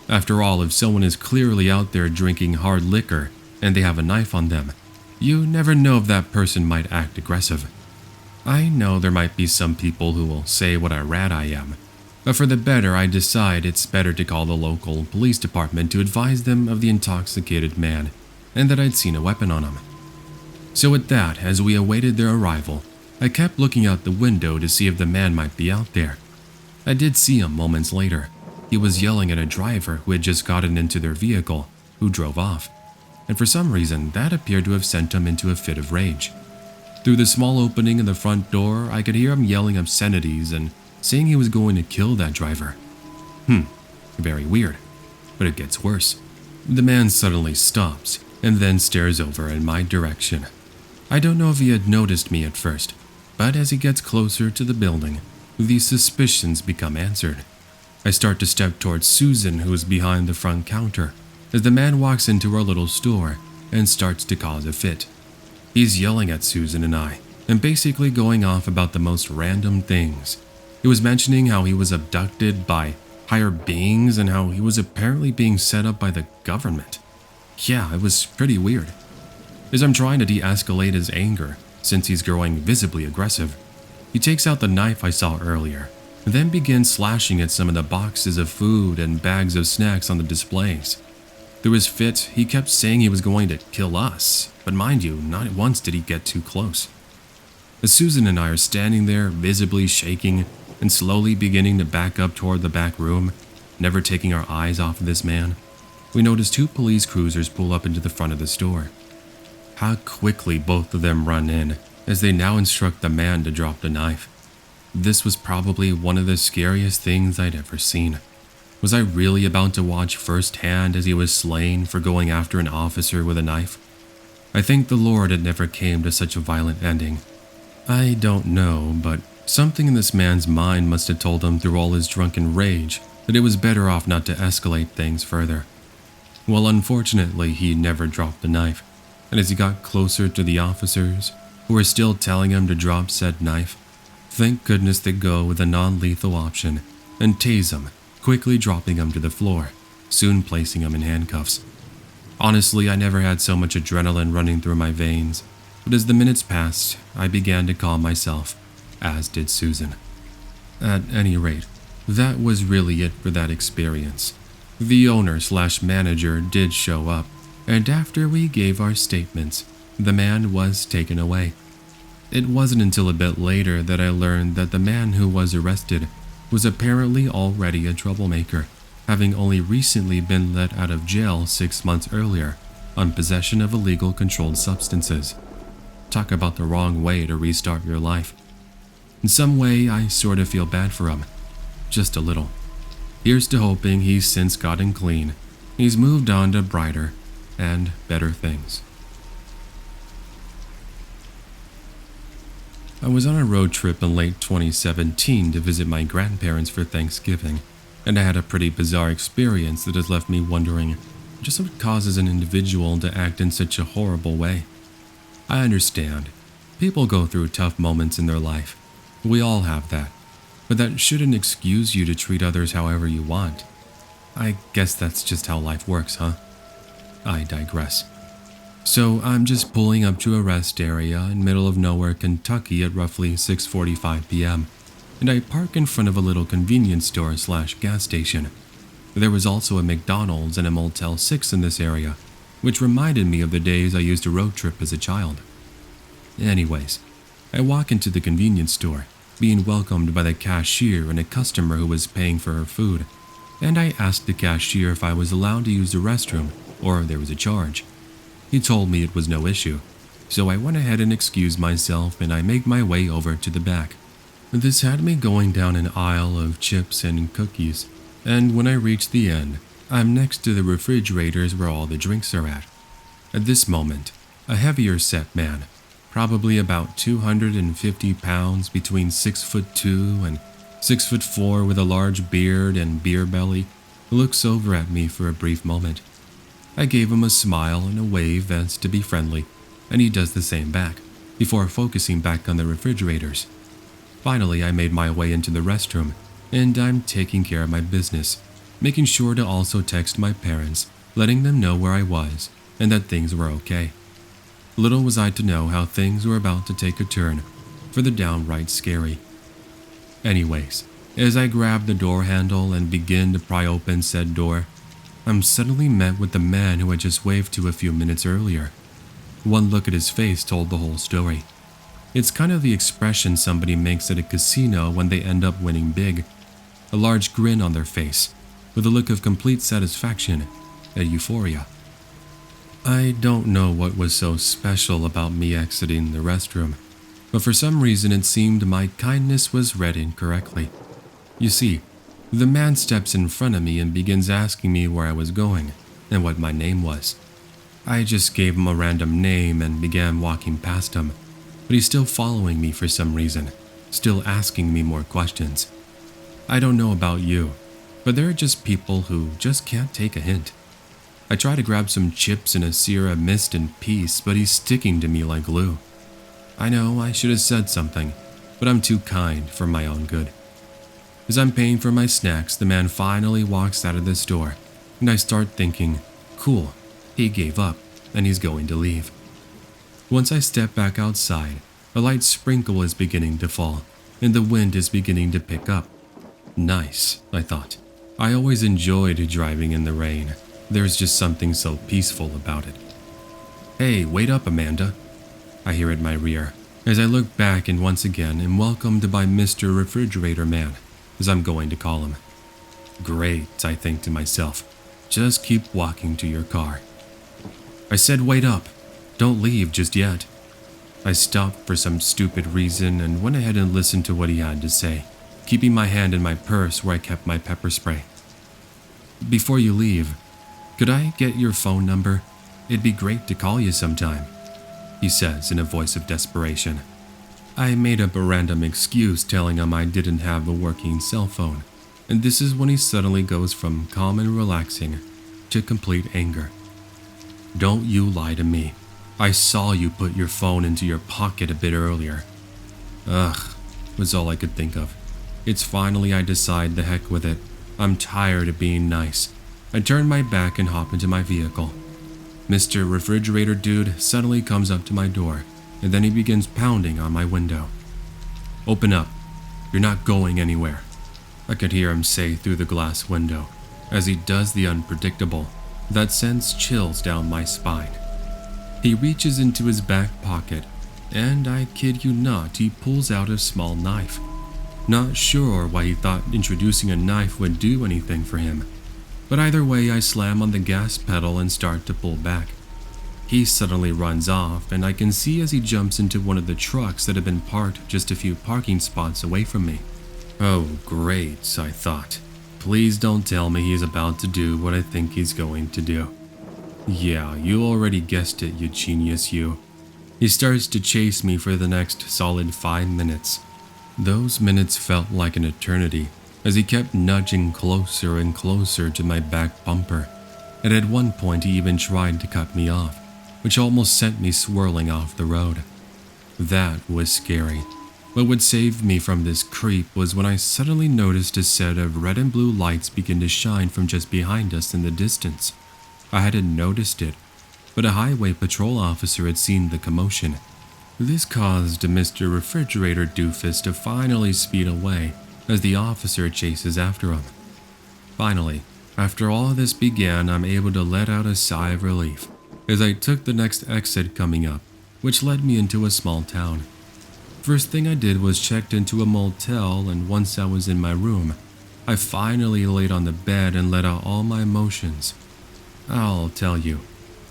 After all, if someone is clearly out there drinking hard liquor and they have a knife on them, you never know if that person might act aggressive. I know there might be some people who will say what a rat I am, but for the better I decide it's better to call the local police department to advise them of the intoxicated man and that I'd seen a weapon on him. So with that, as we awaited their arrival, I kept looking out the window to see if the man might be out there. I did see him moments later. He was yelling at a driver who had just gotten into their vehicle, who drove off, and for some reason that appeared to have sent him into a fit of rage. Through the small opening in the front door, I could hear him yelling obscenities and saying he was going to kill that driver. Very weird. But it gets worse. The man suddenly stops and then stares over in my direction. I don't know if he had noticed me at first, but as he gets closer to the building, these suspicions become answered. I start to step towards Susan, who is behind the front counter, as the man walks into our little store and starts to cause a fit. He's yelling at Susan and I, and basically going off about the most random things. He was mentioning how he was abducted by higher beings and how he was apparently being set up by the government. Yeah, it was pretty weird. As I'm trying to de-escalate his anger, since he's growing visibly aggressive, he takes out the knife I saw earlier, and then begins slashing at some of the boxes of food and bags of snacks on the displays. Through his fit, he kept saying he was going to kill us, but mind you, not once did he get too close. As Susan and I are standing there, visibly shaking and slowly beginning to back up toward the back room, never taking our eyes off of this man, we notice two police cruisers pull up into the front of the store. How quickly both of them run in, as they now instruct the man to drop the knife. This was probably one of the scariest things I'd ever seen. Was I really about to watch firsthand as he was slain for going after an officer with a knife? I think the Lord it never came to such a violent ending. I don't know, but something in this man's mind must have told him through all his drunken rage that it was better off not to escalate things further. Well, unfortunately, he never dropped the knife, and as he got closer to the officers, who were still telling him to drop said knife, thank goodness they go with a non-lethal option and tase him, quickly dropping him to the floor, soon placing him in handcuffs. Honestly, I never had so much adrenaline running through my veins, but as the minutes passed, I began to calm myself, as did Susan. At any rate, that was really it for that experience. The owner/manager did show up, and after we gave our statements, the man was taken away. It wasn't until a bit later that I learned that the man who was arrested was apparently already a troublemaker, having only recently been let out of jail 6 months earlier on possession of illegal controlled substances. Talk about the wrong way to restart your life. In some way, I sort of feel bad for him. Just a little. Here's to hoping he's since gotten clean He's moved on to brighter and better things. I was on a road trip in late 2017 to visit my grandparents for Thanksgiving, and I had a pretty bizarre experience that has left me wondering just what causes an individual to act in such a horrible way. I understand. People go through tough moments in their life. We all have that. But that shouldn't excuse you to treat others however you want. I guess that's just how life works, huh? I digress. So I'm just pulling up to a rest area in middle of nowhere, Kentucky at roughly 6:45 p.m. and I park in front of a little convenience store / gas station. There was also a McDonald's and a Motel 6 in this area, which reminded me of the days I used to road trip as a child. Anyways, I walk into the convenience store, being welcomed by the cashier and a customer who was paying for her food, and I asked the cashier if I was allowed to use the restroom or if there was a charge. He told me it was no issue, so I went ahead and excused myself and I made my way over to the back. This had me going down an aisle of chips and cookies, and when I reached the end, I'm next to the refrigerators where all the drinks are at. At this moment, a heavier set man, probably about 250 pounds, between 6'2" and 6'4", with a large beard and beer belly, looks over at me for a brief moment. I gave him a smile and a wave as to be friendly, and he does the same back, before focusing back on the refrigerators. Finally, I made my way into the restroom, and I'm taking care of my business, making sure to also text my parents, letting them know where I was and that things were okay. Little was I to know how things were about to take a turn for the downright scary. Anyways, as I grab the door handle and begin to pry open said door, I'm suddenly met with the man who I just waved to a few minutes earlier. One look at his face told the whole story. It's kind of the expression somebody makes at a casino when they end up winning big. A large grin on their face, with a look of complete satisfaction and euphoria. I don't know what was so special about me exiting the restroom, but for some reason it seemed my kindness was read incorrectly. You see, the man steps in front of me and begins asking me where I was going and what my name was. I just gave him a random name and began walking past him, but he's still following me for some reason, still asking me more questions. I don't know about you, but there are just people who just can't take a hint. I try to grab some chips and a Sierra Mist in peace, but he's sticking to me like glue. I know I should have said something, but I'm too kind for my own good. As I'm paying for my snacks, the man finally walks out of the store, and I start thinking, cool, he gave up, and he's going to leave. Once I step back outside, a light sprinkle is beginning to fall, and the wind is beginning to pick up. Nice, I thought. I always enjoyed driving in the rain. There's just something so peaceful about it. Hey, wait up, Amanda. I hear at my rear, as I look back and once again am welcomed by Mr. Refrigerator Man, as I'm going to call him. Great, I think to myself. Just keep walking to your car. I said wait up. Don't leave just yet. I stopped for some stupid reason and went ahead and listened to what he had to say, keeping my hand in my purse where I kept my pepper spray. Before you leave, could I get your phone number? It'd be great to call you sometime, he says in a voice of desperation. I made up a random excuse telling him I didn't have a working cell phone, and this is when he suddenly goes from calm and relaxing to complete anger. Don't you lie to me. I saw you put your phone into your pocket a bit earlier. Ugh, was all I could think of. It's finally I decide the heck with it. I'm tired of being nice. I turn my back and hop into my vehicle. Mr. Refrigerator Dude suddenly comes up to my door, and then he begins pounding on my window. Open up. You're not going anywhere. I could hear him say through the glass window, as he does the unpredictable, that sends chills down my spine. He reaches into his back pocket, and I kid you not, he pulls out a small knife. Not sure why he thought introducing a knife would do anything for him, but either way I slam on the gas pedal and start to pull back. He suddenly runs off, and I can see as he jumps into one of the trucks that had been parked just a few parking spots away from me. Oh great, I thought. Please don't tell me he's about to do what I think he's going to do. Yeah, you already guessed it, you genius, you. He starts to chase me for the next solid 5 minutes. Those minutes felt like an eternity, as he kept nudging closer and closer to my back bumper, and at one point he even tried to cut me off, which almost sent me swirling off the road. That was scary, but what saved me from this creep was when I suddenly noticed a set of red and blue lights begin to shine from just behind us in the distance. I hadn't noticed it, but a highway patrol officer had seen the commotion. This caused Mr. Refrigerator Doofus to finally speed away as the officer chases after him. Finally, after all this began, I'm able to let out a sigh of relief as I took the next exit coming up, which led me into a small town. First thing I did was checked into a motel, and once I was in my room, I finally laid on the bed and let out all my emotions. I'll tell you,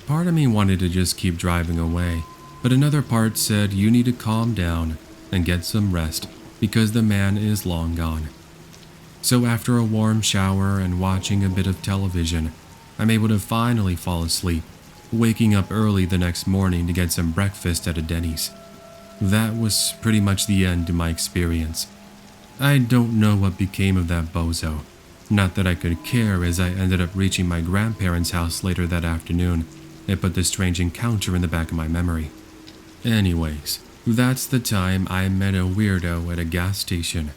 part of me wanted to just keep driving away, but another part said you need to calm down and get some rest because the man is long gone. So after a warm shower and watching a bit of television, I'm able to finally fall asleep, waking up early the next morning to get some breakfast at a Denny's. That was pretty much the end to my experience. I don't know what became of that bozo. Not that I could care, as I ended up reaching my grandparents' house later that afternoon and put the strange encounter in the back of my memory. Anyways, that's the time I met a weirdo at a gas station.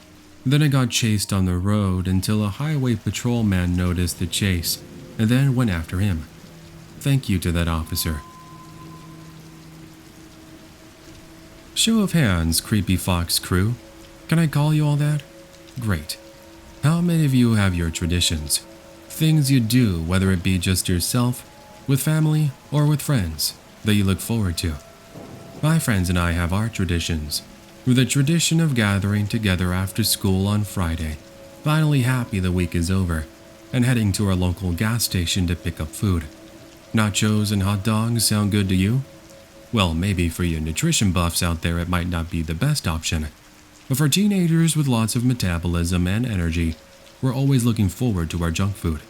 Then I got chased on the road until a highway patrolman noticed the chase and then went after him. Thank you to that officer. Show of hands, Creepy Fox crew. Can I call you all that? Great. How many of you have your traditions? Things you do, whether it be just yourself, with family, or with friends, that you look forward to? My friends and I have our traditions. The tradition of gathering together after school on Friday, finally happy the week is over, and heading to our local gas station to pick up food. Nachos and hot dogs sound good to you? Well, maybe for you nutrition buffs out there it might not be the best option, but for teenagers with lots of metabolism and energy, we're always looking forward to our junk food.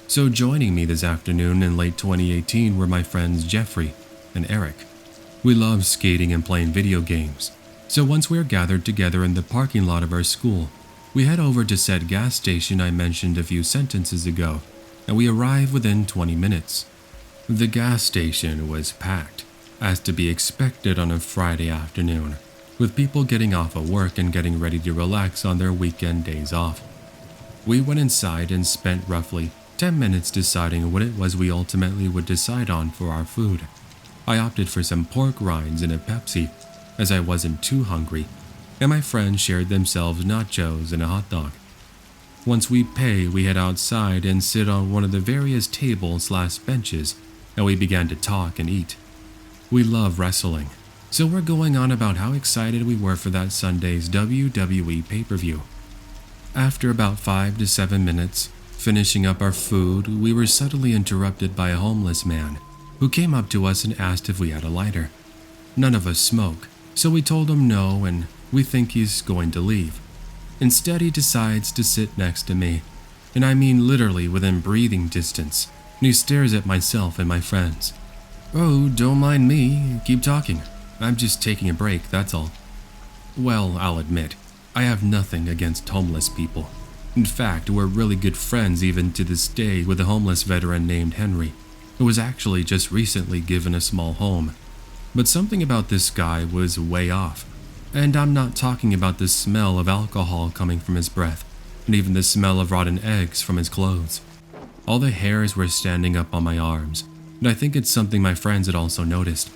So joining me this afternoon in late 2018 were my friends Jeffrey and Eric. We love skating and playing video games, so once we are gathered together in the parking lot of our school, we head over to said gas station I mentioned a few sentences ago, and we arrive within 20 minutes. The gas station was packed, as to be expected on a Friday afternoon, with people getting off of work and getting ready to relax on their weekend days off. We went inside and spent roughly 10 minutes deciding what it was we ultimately would decide on for our food. I opted for some pork rinds and a Pepsi, as I wasn't too hungry, and my friends shared themselves nachos and a hot dog. Once we pay, we head outside and sit on one of the various tables/benches, and we began to talk and eat. We love wrestling, so we're going on about how excited we were for that Sunday's WWE pay-per-view. After about 5 to 7 minutes, finishing up our food, we were suddenly interrupted by a homeless man who came up to us and asked if we had a lighter. None of us smoke, so we told him no and we think he's going to leave. Instead, he decides to sit next to me, and I mean literally within breathing distance, and he stares at myself and my friends. "Oh, don't mind me, keep talking. I'm just taking a break, that's all." Well, I'll admit, I have nothing against homeless people. In fact, we're really good friends even to this day with a homeless veteran named Henry, who was actually just recently given a small home. But something about this guy was way off. And I'm not talking about the smell of alcohol coming from his breath, and even the smell of rotten eggs from his clothes. All the hairs were standing up on my arms, and I think it's something my friends had also noticed.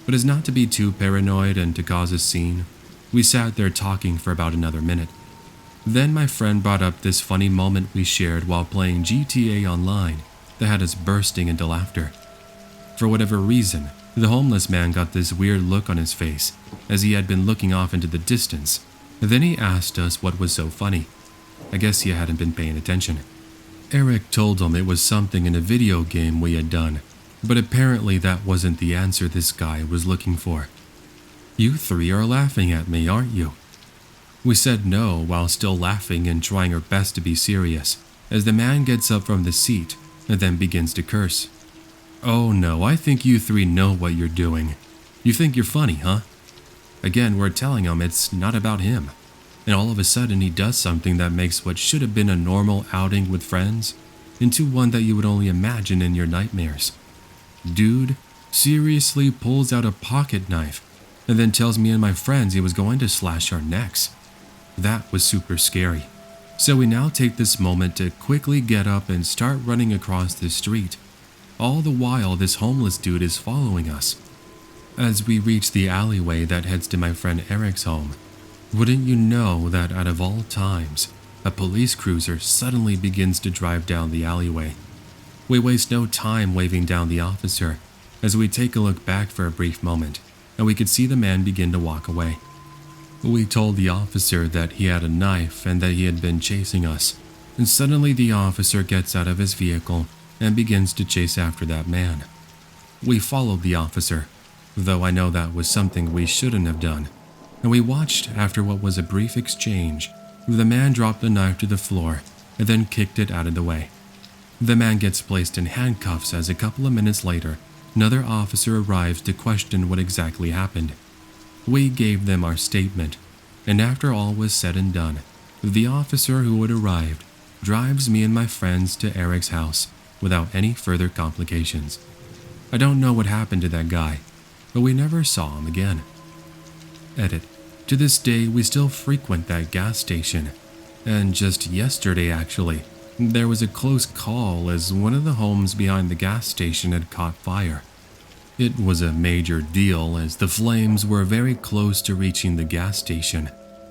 But as not to be too paranoid and to cause a scene, we sat there talking for about another minute. Then my friend brought up this funny moment we shared while playing GTA Online that had us bursting into laughter. For whatever reason, the homeless man got this weird look on his face as he had been looking off into the distance. Then he asked us what was so funny. I guess he hadn't been paying attention. Eric told him it was something in a video game we had done, but apparently that wasn't the answer this guy was looking for. "You three are laughing at me, aren't you?" We said no while still laughing and trying our best to be serious, as the man gets up from the seat and then begins to curse. "Oh no, I think you three know what you're doing. You think you're funny, huh?" Again, we're telling him it's not about him. And all of a sudden he does something that makes what should have been a normal outing with friends into one that you would only imagine in your nightmares. Dude seriously pulls out a pocket knife and then tells me and my friends he was going to slash our necks. That was super scary. So we now take this moment to quickly get up and start running across the street. All the while this homeless dude is following us. As we reach the alleyway that heads to my friend Eric's home, wouldn't you know that out of all times, a police cruiser suddenly begins to drive down the alleyway. We waste no time waving down the officer as we take a look back for a brief moment, and we could see the man begin to walk away. We told the officer that he had a knife and that he had been chasing us, and suddenly the officer gets out of his vehicle and begins to chase after that man. We followed the officer, though I know that was something we shouldn't have done, and we watched after what was a brief exchange. The man dropped the knife to the floor and then kicked it out of the way. The man gets placed in handcuffs as a couple of minutes later, another officer arrives to question what exactly happened. We gave them our statement, and after all was said and done, the officer who had arrived drives me and my friends to Eric's house without any further complications. I don't know what happened to that guy, but we never saw him again. Edit. To this day, we still frequent that gas station, and just yesterday actually, there was a close call as one of the homes behind the gas station had caught fire. It was a major deal as the flames were very close to reaching the gas station.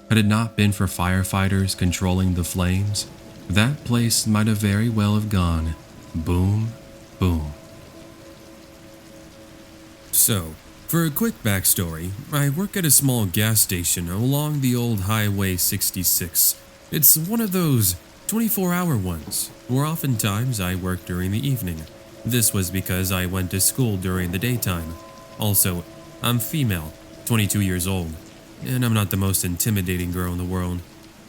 Had it not been for firefighters controlling the flames, that place might have very well have gone boom, boom. So, for a quick backstory, I work at a small gas station along the old Highway 66. It's one of those 24-hour ones, where oftentimes I work during the evening. This was because I went to school during the daytime. Also, I'm female, 22 years old, and I'm not the most intimidating girl in the world.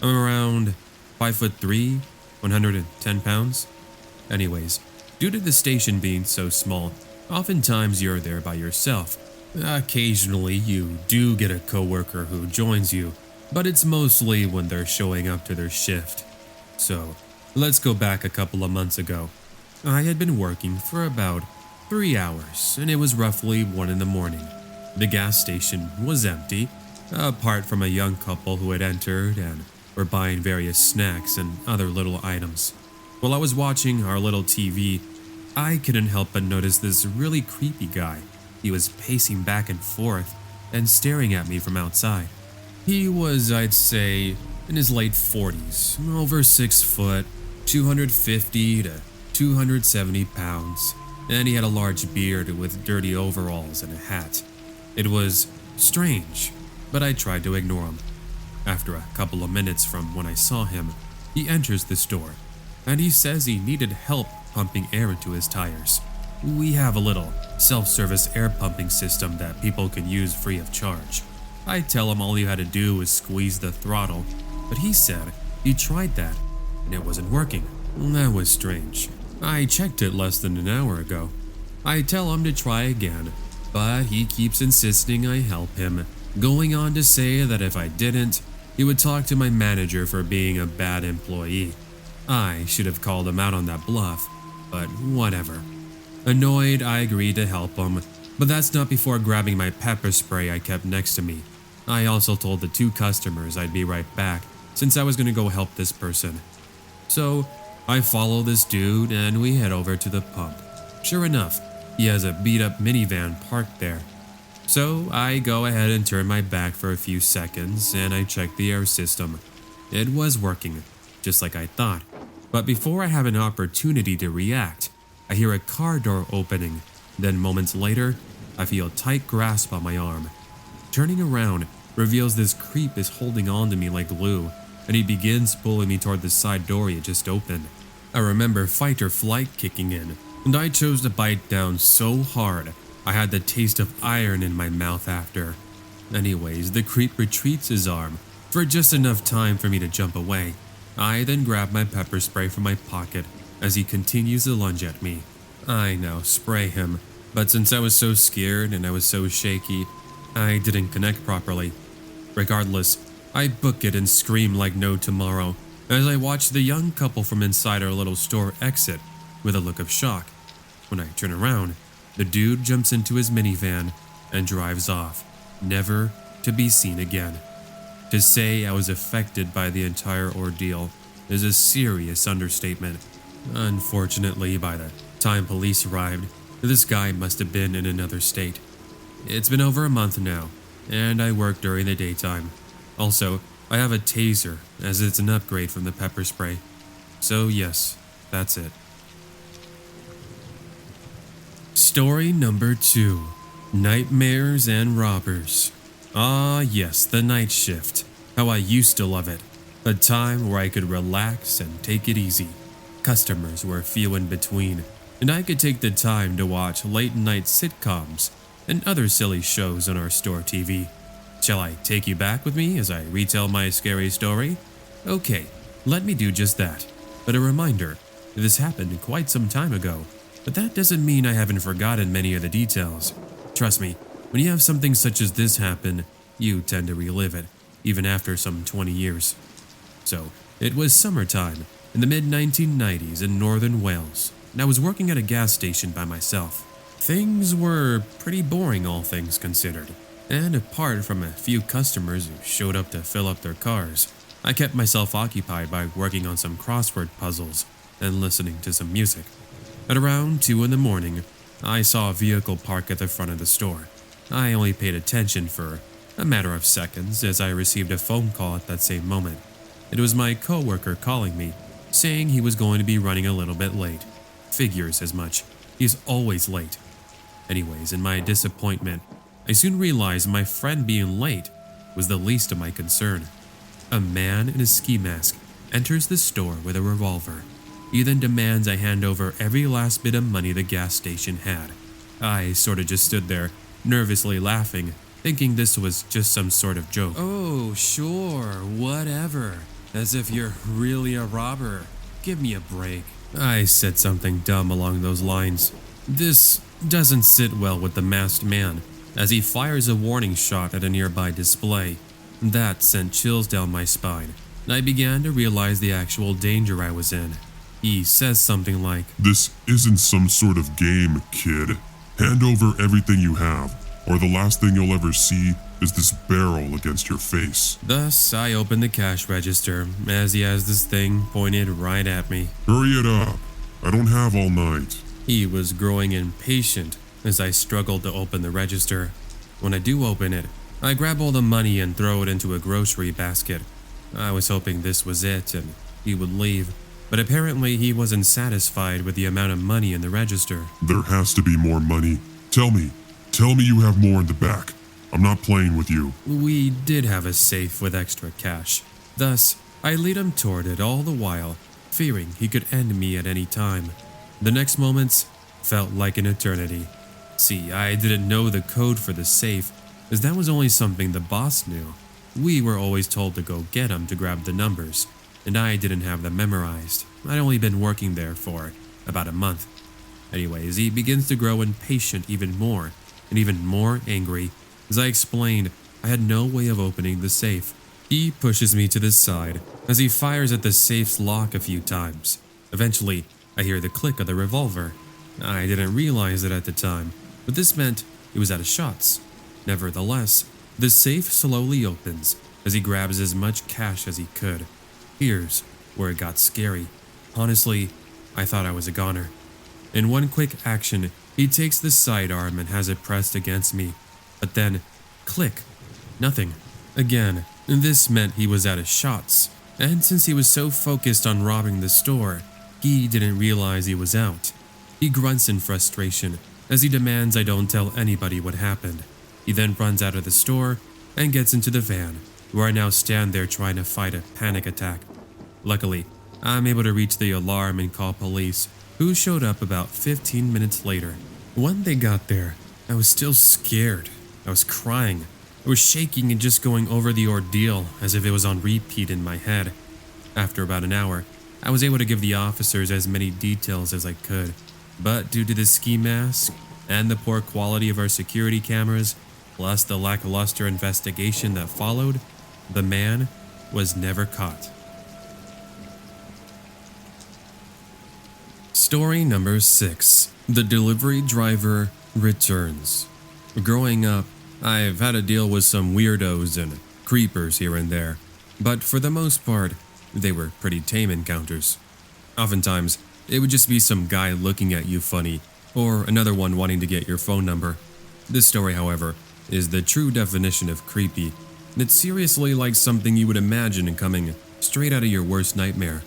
I'm around 5'3", 110 pounds. Anyways, due to the station being so small, oftentimes you're there by yourself. Occasionally you do get a coworker who joins you, but it's mostly when they're showing up to their shift. So, let's go back a couple of months ago. I had been working for about 3 hours, and it was roughly 1 in the morning. The gas station was empty, apart from a young couple who had entered and were buying various snacks and other little items. While I was watching our little TV, I couldn't help but notice this really creepy guy. He was pacing back and forth and staring at me from outside. He was, I'd say, in his late 40s, over 6 foot, 250 to 270 pounds, and he had a large beard with dirty overalls and a hat. It was strange, but I tried to ignore him. After a couple of minutes from when I saw him, he enters the store, and he says he needed help pumping air into his tires. We have a little self-service air pumping system that people can use free of charge. I tell him all he had to do was squeeze the throttle, but he said he tried that and it wasn't working. That was strange. I checked it less than an hour ago. I tell him to try again, but he keeps insisting I help him, going on to say that if I didn't, he would talk to my manager for being a bad employee. I should have called him out on that bluff, but whatever. Annoyed, I agreed to help him, but that's not before grabbing my pepper spray I kept next to me. I also told the 2 customers I'd be right back, since I was going to go help this person. So, I follow this dude and we head over to the pump. Sure enough, he has a beat-up minivan parked there. So, I go ahead and turn my back for a few seconds and I check the air system. It was working, just like I thought. But before I have an opportunity to react, I hear a car door opening. Then moments later, I feel a tight grasp on my arm. Turning around reveals this creep is holding on to me like glue, and he begins pulling me toward the side door he had just opened. I remember fight or flight kicking in, and I chose to bite down so hard I had the taste of iron in my mouth after. Anyways, the creep retreats his arm, for just enough time for me to jump away. I then grab my pepper spray from my pocket as he continues to lunge at me. I now spray him, but since I was so scared and I was so shaky, I didn't connect properly. Regardless, I book it and scream like no tomorrow as I watch the young couple from inside our little store exit with a look of shock. When I turn around, the dude jumps into his minivan and drives off, never to be seen again. To say I was affected by the entire ordeal is a serious understatement. Unfortunately, by the time police arrived, this guy must have been in another state. It's been over a month now, and I work during the daytime. Also, I have a taser, as it's an upgrade from the pepper spray. So yes, that's it. Story number 2. Nightmares and Robbers. Ah yes, the night shift. How I used to love it. A time where I could relax and take it easy. Customers were few in between, and I could take the time to watch late night sitcoms and other silly shows on our store TV. Shall I take you back with me as I retell my scary story? Okay, let me do just that. But a reminder, this happened quite some time ago, but that doesn't mean I haven't forgotten many of the details. Trust me, when you have something such as this happen, you tend to relive it, even after some 20 years. So, it was summertime in the mid-1990s in northern Wales, and I was working at a gas station by myself. Things were pretty boring, all things considered, and apart from a few customers who showed up to fill up their cars, I kept myself occupied by working on some crossword puzzles and listening to some music. At around 2 in the morning, I saw a vehicle park at the front of the store. I only paid attention for a matter of seconds as I received a phone call at that same moment. It was my coworker calling me, saying he was going to be running a little bit late. Figures as much. He's always late. Anyways, in my disappointment, I soon realized my friend being late was the least of my concern. A man in a ski mask enters the store with a revolver. He then demands I hand over every last bit of money the gas station had. I sort of just stood there, nervously laughing, thinking this was just some sort of joke. Oh, sure, whatever. As if you're really a robber. Give me a break. I said something dumb along those lines. This doesn't sit well with the masked man, as he fires a warning shot at a nearby display. That sent chills down my spine, and I began to realize the actual danger I was in. He says something like, "This isn't some sort of game, kid. Hand over everything you have, or the last thing you'll ever see is this barrel against your face." Thus, I opened the cash register as he has this thing pointed right at me. "Hurry it up. I don't have all night." He was growing impatient as I struggled to open the register. When I do open it, I grab all the money and throw it into a grocery basket. I was hoping this was it and he would leave, but apparently he wasn't satisfied with the amount of money in the register. "There has to be more money. Tell me you have more in the back. I'm not playing with you." We did have a safe with extra cash. Thus, I lead him toward it all the while, fearing he could end me at any time. The next moments felt like an eternity. See, I didn't know the code for the safe, as that was only something the boss knew. We were always told to go get him to grab the numbers, and I didn't have them memorized. I'd only been working there for about a month. Anyways, he begins to grow impatient even more, and even more angry. As I explained, I had no way of opening the safe. He pushes me to the side as he fires at the safe's lock a few times. Eventually, I hear the click of the revolver. I didn't realize it at the time, but this meant he was out of shots. Nevertheless, the safe slowly opens as he grabs as much cash as he could. Here's where it got scary. Honestly, I thought I was a goner. In one quick action, he takes the sidearm and has it pressed against me. But then, click, nothing. Again, this meant he was out of shots. And since he was so focused on robbing the store, he didn't realize he was out. He grunts in frustration as he demands I don't tell anybody what happened. He then runs out of the store and gets into the van, where I now stand there trying to fight a panic attack. Luckily, I'm able to reach the alarm and call police, who showed up about 15 minutes later. When they got there, I was still scared. I was crying. I was shaking and just going over the ordeal as if it was on repeat in my head. After about an hour, I was able to give the officers as many details as I could, but due to the ski mask and the poor quality of our security cameras, plus the lackluster investigation that followed, the man was never caught. Story number 6. The delivery driver returns. Growing up, I've had to deal with some weirdos and creepers here and there, but for the most part, they were pretty tame encounters. Oftentimes, it would just be some guy looking at you funny, or another one wanting to get your phone number. This story, however, is the true definition of creepy. It's seriously like something you would imagine coming straight out of your worst nightmare,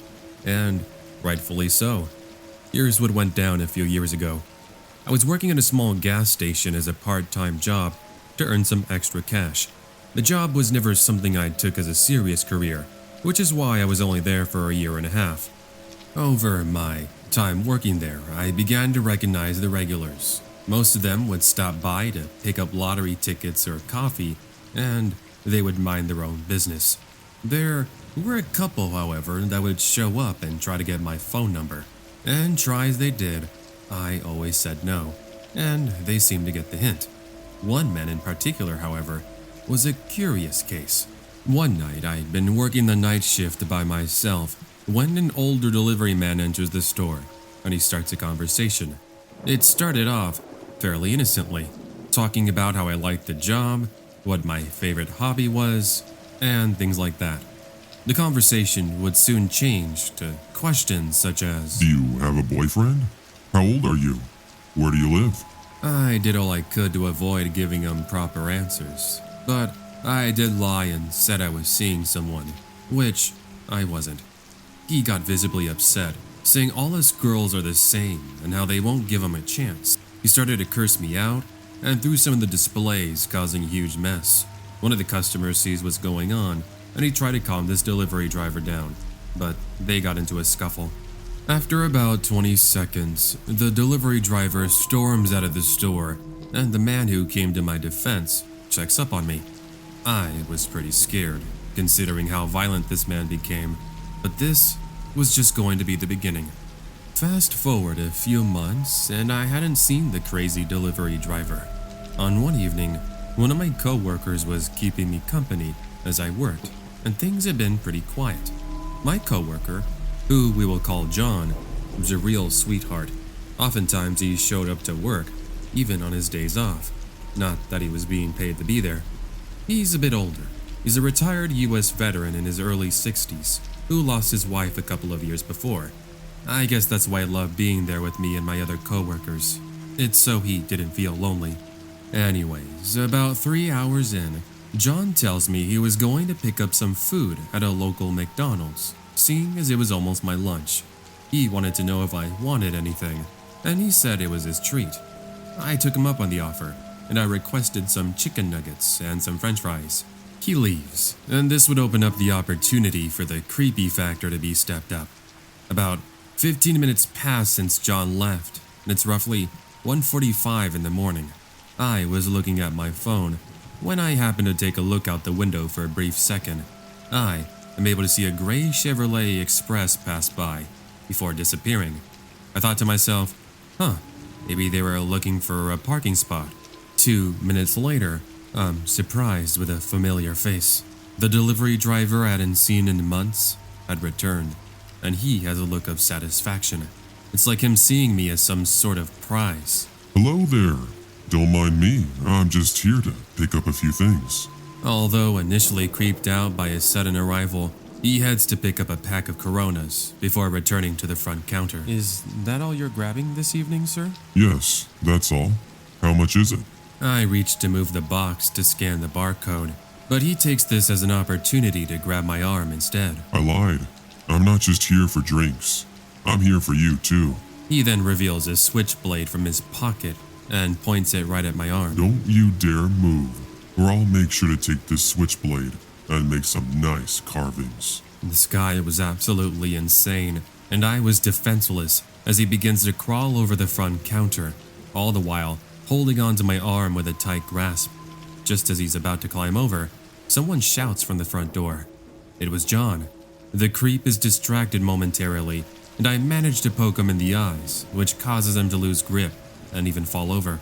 and rightfully so. Here's what went down a few years ago. I was working at a small gas station as a part-time job to earn some extra cash. The job was never something I took as a serious career, which is why I was only there for a year and a half. Over my time working there, I began to recognize the regulars. Most of them would stop by to pick up lottery tickets or coffee, and they would mind their own business. There were a couple, however, that would show up and try to get my phone number. And try as they did, I always said no, and they seemed to get the hint. One man in particular, however, was a curious case. One night, I'd been working the night shift by myself when an older delivery man enters the store, and he starts a conversation. It started off fairly innocently, talking about how I liked the job, what my favorite hobby was, and things like that. The conversation would soon change to questions such as, Do you have a boyfriend? How old are you? Where do you live? I did all I could to avoid giving him proper answers, but I did lie and said I was seeing someone, which I wasn't. He got visibly upset, saying all us girls are the same and how they won't give him a chance. He started to curse me out and threw some of the displays, causing a huge mess. One of the customers sees what's going on, and he tried to calm this delivery driver down, but they got into a scuffle. After about 20 seconds, the delivery driver storms out of the store, and the man who came to my defense checks up on me. I was pretty scared, considering how violent this man became, but this was just going to be the beginning. Fast forward a few months, and I hadn't seen the crazy delivery driver. On one evening, one of my co-workers was keeping me company as I worked, and things had been pretty quiet. My co-worker, who we will call John, was a real sweetheart. Oftentimes he showed up to work, even on his days off. Not that he was being paid to be there. He's a bit older. He's a retired US veteran in his early 60s, who lost his wife a couple of years before. I guess that's why I love being there with me and my other co-workers. It's so he didn't feel lonely. Anyways, about 3 hours in, John tells me he was going to pick up some food at a local McDonald's, seeing as it was almost my lunch. He wanted to know if I wanted anything, and he said it was his treat. I took him up on the offer, and I requested some chicken nuggets and some french fries. He leaves, and this would open up the opportunity for the creepy factor to be stepped up. About 15 minutes passed since John left, and it's roughly 1:45 in the morning. I was looking at my phone when I happened to take a look out the window for a brief second. I am able to see a gray Chevrolet Express pass by before disappearing. I thought to myself, maybe they were looking for a parking spot. 2 minutes later, I'm surprised with a familiar face. The delivery driver I hadn't seen in months had returned, and he has a look of satisfaction. It's like him seeing me as some sort of prize. Hello there. Don't mind me. I'm just here to pick up a few things. Although initially creeped out by his sudden arrival, he heads to pick up a pack of Coronas before returning to the front counter. Is that all you're grabbing this evening, sir? Yes, that's all. How much is it? I reach to move the box to scan the barcode, but he takes this as an opportunity to grab my arm instead. I lied. I'm not just here for drinks. I'm here for you too. He then reveals a switchblade from his pocket and points it right at my arm. Don't you dare move, or I'll make sure to take this switchblade and make some nice carvings. This guy was absolutely insane, and I was defenseless as he begins to crawl over the front counter, all the while holding onto my arm with a tight grasp. Just as he's about to climb over, someone shouts from the front door. It was John. The creep is distracted momentarily, and I manage to poke him in the eyes, which causes him to lose grip and even fall over.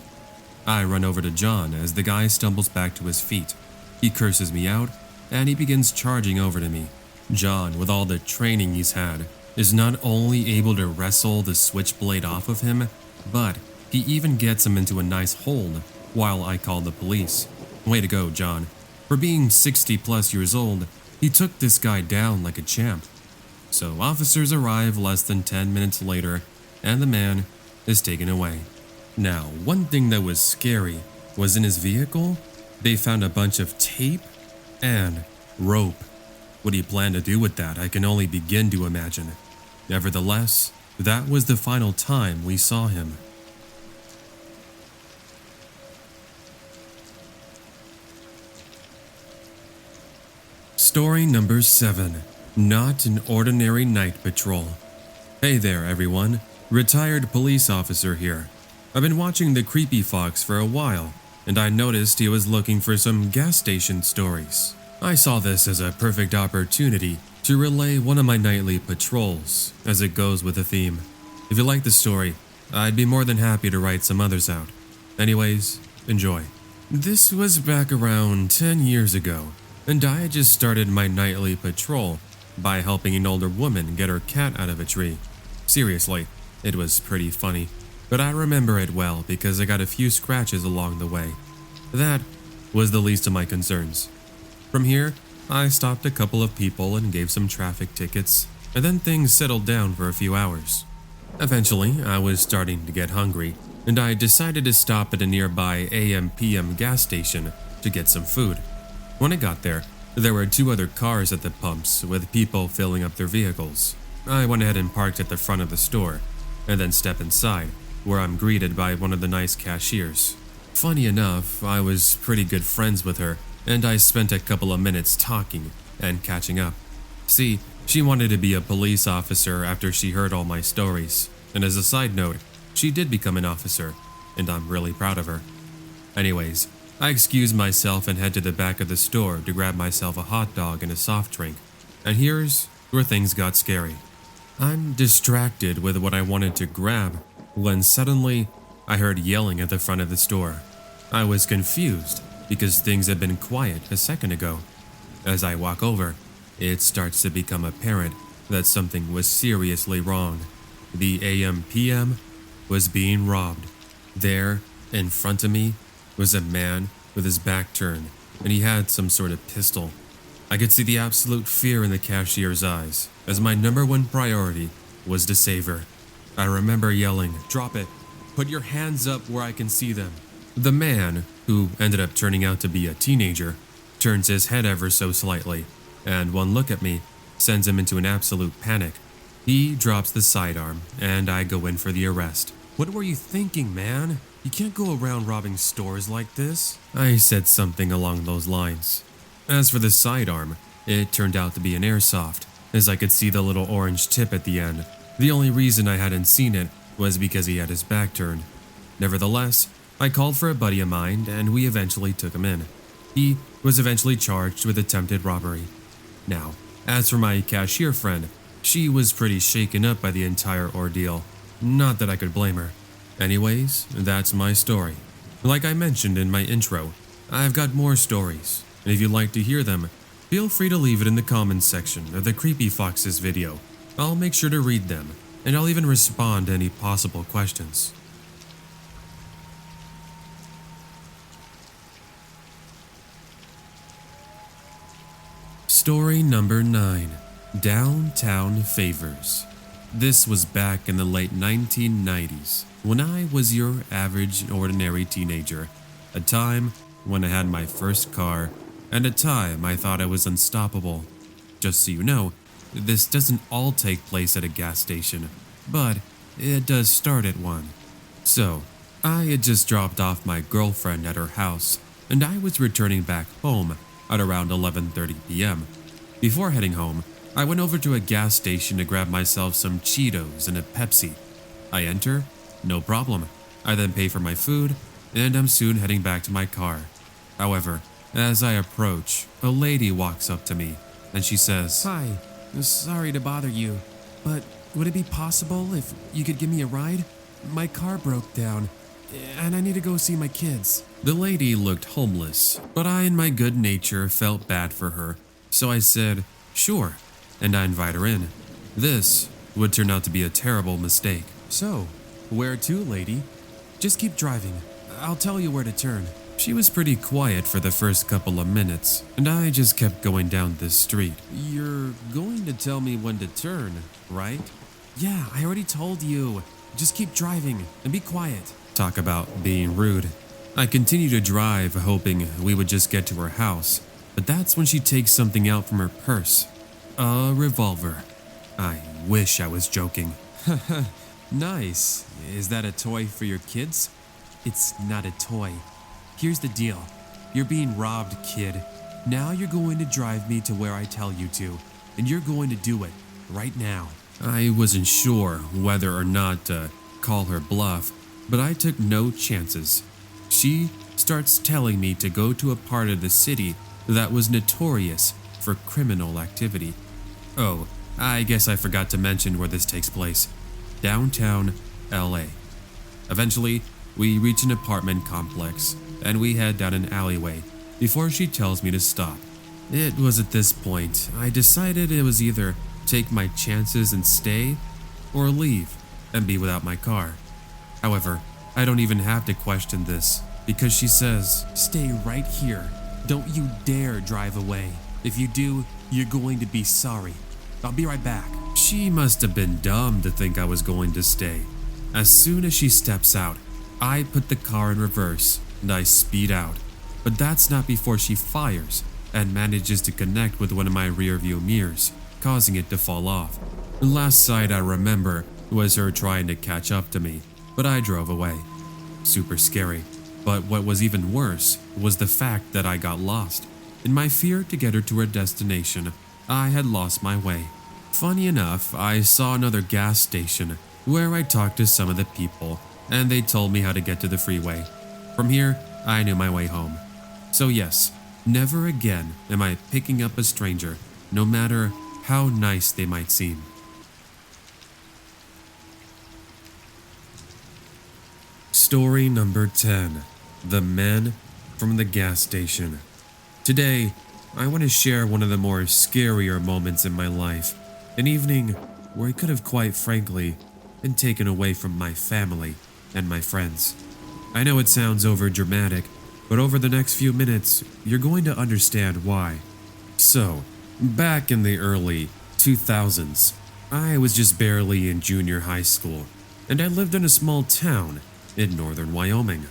I run over to John as the guy stumbles back to his feet. He curses me out, and he begins charging over to me. John, with all the training he's had, is not only able to wrestle the switchblade off of him, but he even gets him into a nice hold while I call the police. Way to go, John. For being 60 plus years old, he took this guy down like a champ. So officers arrive less than 10 minutes later, and the man is taken away. Now, one thing that was scary was in his vehicle, they found a bunch of tape and rope. What he planned to do with that, I can only begin to imagine. Nevertheless, that was the final time we saw him. Story number 7. Not an ordinary night patrol. Hey there, everyone. Retired police officer here. I've been watching the Creepy Fox for a while, and I noticed he was looking for some gas station stories. I saw this as a perfect opportunity to relay one of my nightly patrols, as it goes with the theme. If you like the story, I'd be more than happy to write some others out. Anyways, enjoy. This was back around 10 years ago, and I had just started my nightly patrol by helping an older woman get her cat out of a tree. Seriously, it was pretty funny, but I remember it well because I got a few scratches along the way. That was the least of my concerns. From here, I stopped a couple of people and gave some traffic tickets, and then things settled down for a few hours. Eventually, I was starting to get hungry, and I decided to stop at a nearby AM/PM gas station to get some food. When I got there, there were 2 other cars at the pumps with people filling up their vehicles. I went ahead and parked at the front of the store, and then stepped inside, where I'm greeted by one of the nice cashiers. Funny enough, I was pretty good friends with her, and I spent a couple of minutes talking and catching up. See, she wanted to be a police officer after she heard all my stories, and as a side note, she did become an officer, and I'm really proud of her. Anyways, I excuse myself and head to the back of the store to grab myself a hot dog and a soft drink, and here's where things got scary. I'm distracted with what I wanted to grab when suddenly I heard yelling at the front of the store. I was confused because things had been quiet a second ago. As I walk over, it starts to become apparent that something was seriously wrong. The AM/PM was being robbed. There, in front of me, was a man with his back turned, and he had some sort of pistol. I could see the absolute fear in the cashier's eyes, as my #1 priority was to save her. I remember yelling, "Drop it! Put your hands up where I can see them." The man, who ended up turning out to be a teenager, turns his head ever so slightly, and one look at me sends him into an absolute panic. He drops the sidearm, and I go in for the arrest. "What were you thinking, man? You can't go around robbing stores like this." I said something along those lines. As for the sidearm, it turned out to be an airsoft, as I could see the little orange tip at the end. The only reason I hadn't seen it was because he had his back turned. Nevertheless, I called for a buddy of mine, and we eventually took him in. He was eventually charged with attempted robbery. Now, as for my cashier friend, she was pretty shaken up by the entire ordeal. Not that I could blame her. Anyways, that's my story. Like I mentioned in my intro, I've got more stories, and if you'd like to hear them, feel free to leave it in the comments section of the Creepy Foxes video. I'll make sure to read them, and I'll even respond to any possible questions. Story number 9. Downtown Favors. This was back in the late 1990s, when I was your average and ordinary teenager, a time when I had my first car, and a time I thought I was unstoppable. Just so you know, this doesn't all take place at a gas station, but it does start at one. So, I had just dropped off my girlfriend at her house, and I was returning back home at around 11:30 p.m. Before heading home, I went over to a gas station to grab myself some Cheetos and a Pepsi. I enter, no problem. I then pay for my food, and I'm soon heading back to my car. However, as I approach, a lady walks up to me and she says, "Hi, sorry to bother you, but would it be possible if you could give me a ride? My car broke down and I need to go see my kids." The lady looked homeless, but I in my good nature felt bad for her, so I said, "Sure," and I invite her in. This would turn out to be a terrible mistake. "So, where to, lady? Just keep driving. I'll tell you where to turn." She was pretty quiet for the first couple of minutes, and I just kept going down this street. "You're going to tell me when to turn, right?" "Yeah, I already told you. Just keep driving and be quiet." Talk about being rude. I continue to drive, hoping we would just get to her house, but that's when she takes something out from her purse. A revolver. I wish I was joking. "Nice. Is that a toy for your kids?" "It's not a toy. Here's the deal. You're being robbed, kid. Now you're going to drive me to where I tell you to, and you're going to do it right now." I wasn't sure whether or not to call her bluff, but I took no chances. She starts telling me to go to a part of the city that was notorious for criminal activity. Oh, I guess I forgot to mention where this takes place. Downtown LA. Eventually, we reach an apartment complex and we head down an alleyway before she tells me to stop. It was at this point I decided it was either take my chances and stay or leave and be without my car. However, I don't even have to question this because she says, "Stay right here. Don't you dare drive away. If you do, you're going to be sorry. I'll be right back." She must have been dumb to think I was going to stay. As soon as she steps out, I put the car in reverse and I speed out. But that's not before she fires and manages to connect with one of my rearview mirrors, causing it to fall off. The last sight I remember was her trying to catch up to me, but I drove away. Super scary. But what was even worse was the fact that I got lost. In my fear to get her to her destination, I had lost my way. Funny enough, I saw another gas station where I talked to some of the people and they told me how to get to the freeway. From here, I knew my way home. So yes, never again am I picking up a stranger, no matter how nice they might seem. Story number 10. The Men from the Gas Station. Today, I want to share one of the more scarier moments in my life. An evening where I could have quite frankly been taken away from my family and my friends. I know it sounds overdramatic, but over the next few minutes, you're going to understand why. So, back in the early 2000s, I was just barely in junior high school, and I lived in a small town in northern Wyoming.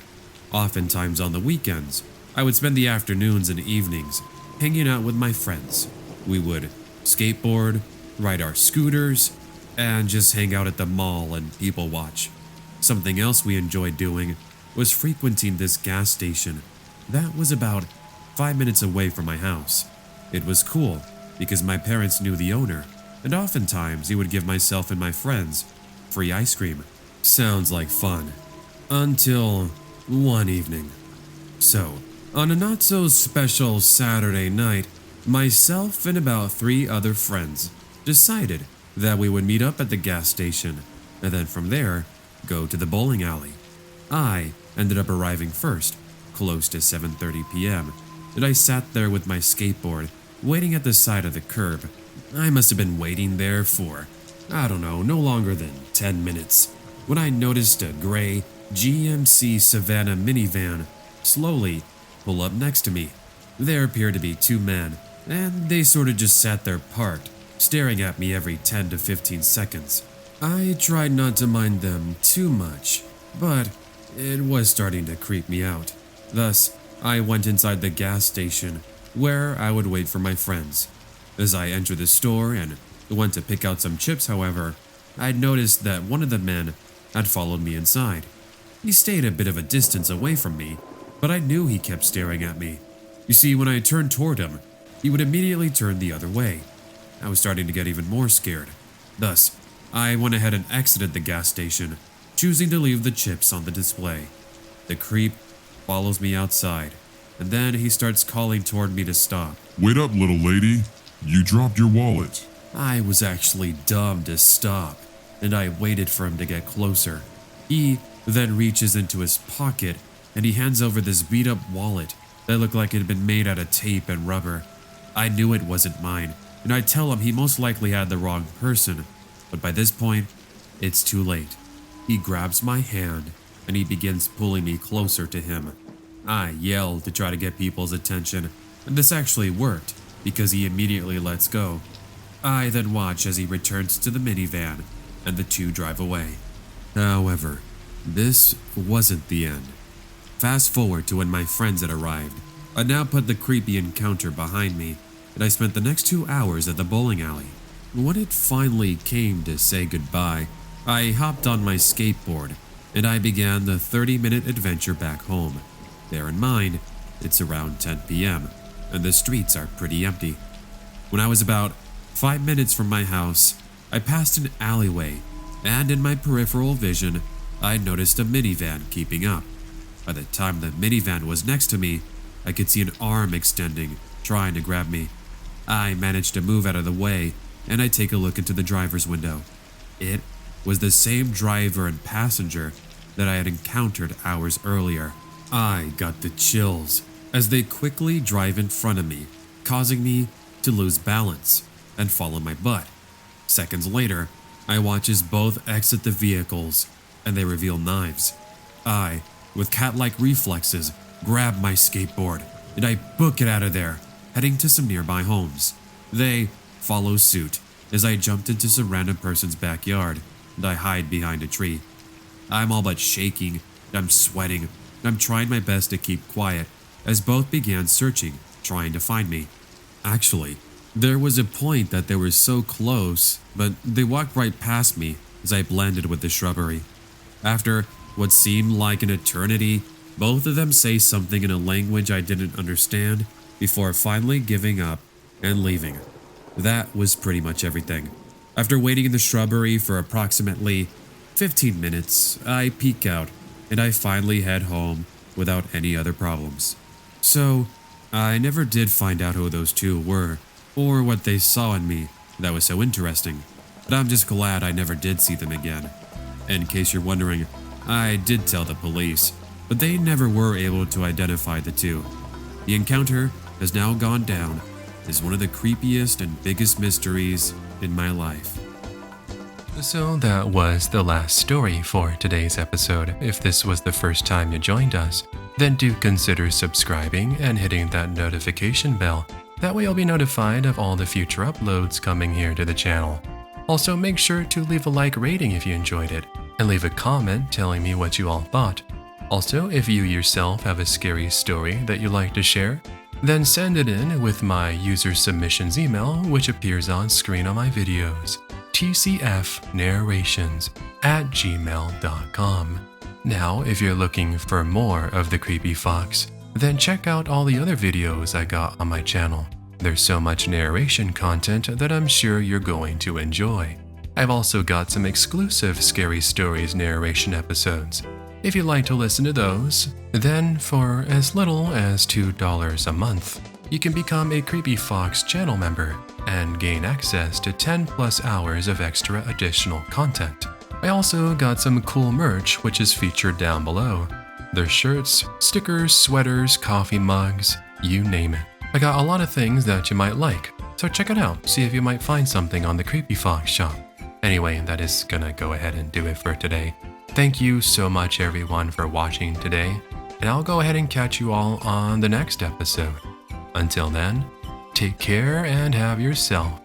Oftentimes on the weekends, I would spend the afternoons and evenings hanging out with my friends. We would skateboard, ride our scooters, and just hang out at the mall and people watch. Something else we enjoyed doing was frequenting this gas station that was about 5 minutes away from my house. It was cool because my parents knew the owner, and oftentimes he would give myself and my friends free ice cream. Sounds like fun. Until one evening. So, on a not so special Saturday night, myself and about 3 other friends decided that we would meet up at the gas station and then from there go to the bowling alley. I ended up arriving first, close to 7:30 p.m., and I sat there with my skateboard waiting at the side of the curb. I must have been waiting there for, I don't know, no longer than 10 minutes when I noticed a gray GMC Savannah minivan slowly pull up next to me. There appeared to be 2 men, and they sort of just sat there parked, staring at me every 10 to 15 seconds. I tried not to mind them too much, but it was starting to creep me out. Thus, I went inside the gas station, where I would wait for my friends. As I entered the store and went to pick out some chips, however, I'd noticed that one of the men had followed me inside. He stayed a bit of a distance away from me, but I knew he kept staring at me. You see, when I turned toward him, he would immediately turn the other way. I was starting to get even more scared. Thus, I went ahead and exited the gas station, choosing to leave the chips on the display. The creep follows me outside, and then he starts calling toward me to stop. Wait up, little lady. You dropped your wallet. I was actually dumb to stop, and I waited for him to get closer. He then reaches into his pocket and he hands over this beat up wallet that looked like it had been made out of tape and rubber. I knew it wasn't mine, and I tell him he most likely had the wrong person, but by this point, it's too late. He grabs my hand and he begins pulling me closer to him. I yell to try to get people's attention, and this actually worked because he immediately lets go. I then watch as he returns to the minivan and the two drive away. However, this wasn't the end. Fast forward to when my friends had arrived. I now put the creepy encounter behind me, and I spent the next 2 hours at the bowling alley. When it finally came to say goodbye, I hopped on my skateboard and I began the 30-minute adventure back home. Bear in mind, it's around 10 p.m. and the streets are pretty empty. When I was about 5 minutes from my house, I passed an alleyway, and in my peripheral vision, I noticed a minivan keeping up. By the time the minivan was next to me, I could see an arm extending, trying to grab me. I managed to move out of the way, and I take a look into the driver's window. It was the same driver and passenger that I had encountered hours earlier. I got the chills as they quickly drive in front of me, causing me to lose balance and fall on my butt. Seconds later, I watch as both exit the vehicles and they reveal knives. I, with cat-like reflexes, grab my skateboard and I book it out of there, heading to some nearby homes. They follow suit as I jumped into some random person's backyard and I hide behind a tree. I'm all but shaking, and I'm sweating, and I'm trying my best to keep quiet as both began searching, trying to find me. Actually, there was a point that they were so close, but they walked right past me as I blended with the shrubbery. After what seemed like an eternity, both of them say something in a language I didn't understand before finally giving up and leaving. That was pretty much everything. After waiting in the shrubbery for approximately 15 minutes, I peek out and I finally head home without any other problems. So, I never did find out who those two were or what they saw in me that was so interesting, but I'm just glad I never did see them again. In case you're wondering, I did tell the police, but they never were able to identify the two. The encounter has now gone down as one of the creepiest and biggest mysteries in my life. So that was the last story for today's episode. If this was the first time you joined us, then do consider subscribing and hitting that notification bell. That way you'll be notified of all the future uploads coming here to the channel. Also, make sure to leave a like rating if you enjoyed it, and leave a comment telling me what you all thought. Also, if you yourself have a scary story that you'd like to share, then send it in with my user submissions email, which appears on screen on my videos. tcfnarrations@gmail.com. Now, if you're looking for more of the Creepy Fox, then check out all the other videos I got on my channel. There's so much narration content that I'm sure you're going to enjoy. I've also got some exclusive Scary Stories narration episodes. If you'd like to listen to those, then for as little as $2 a month, you can become a Creepy Fox channel member and gain access to 10+ hours of extra additional content. I also got some cool merch which is featured down below. There's shirts, stickers, sweaters, coffee mugs, you name it. I got a lot of things that you might like, so check it out, see if you might find something on the Creepy Fox shop. Anyway, that is gonna go ahead and do it for today. Thank you so much everyone for watching today, and I'll go ahead and catch you all on the next episode. Until then, take care and have yourself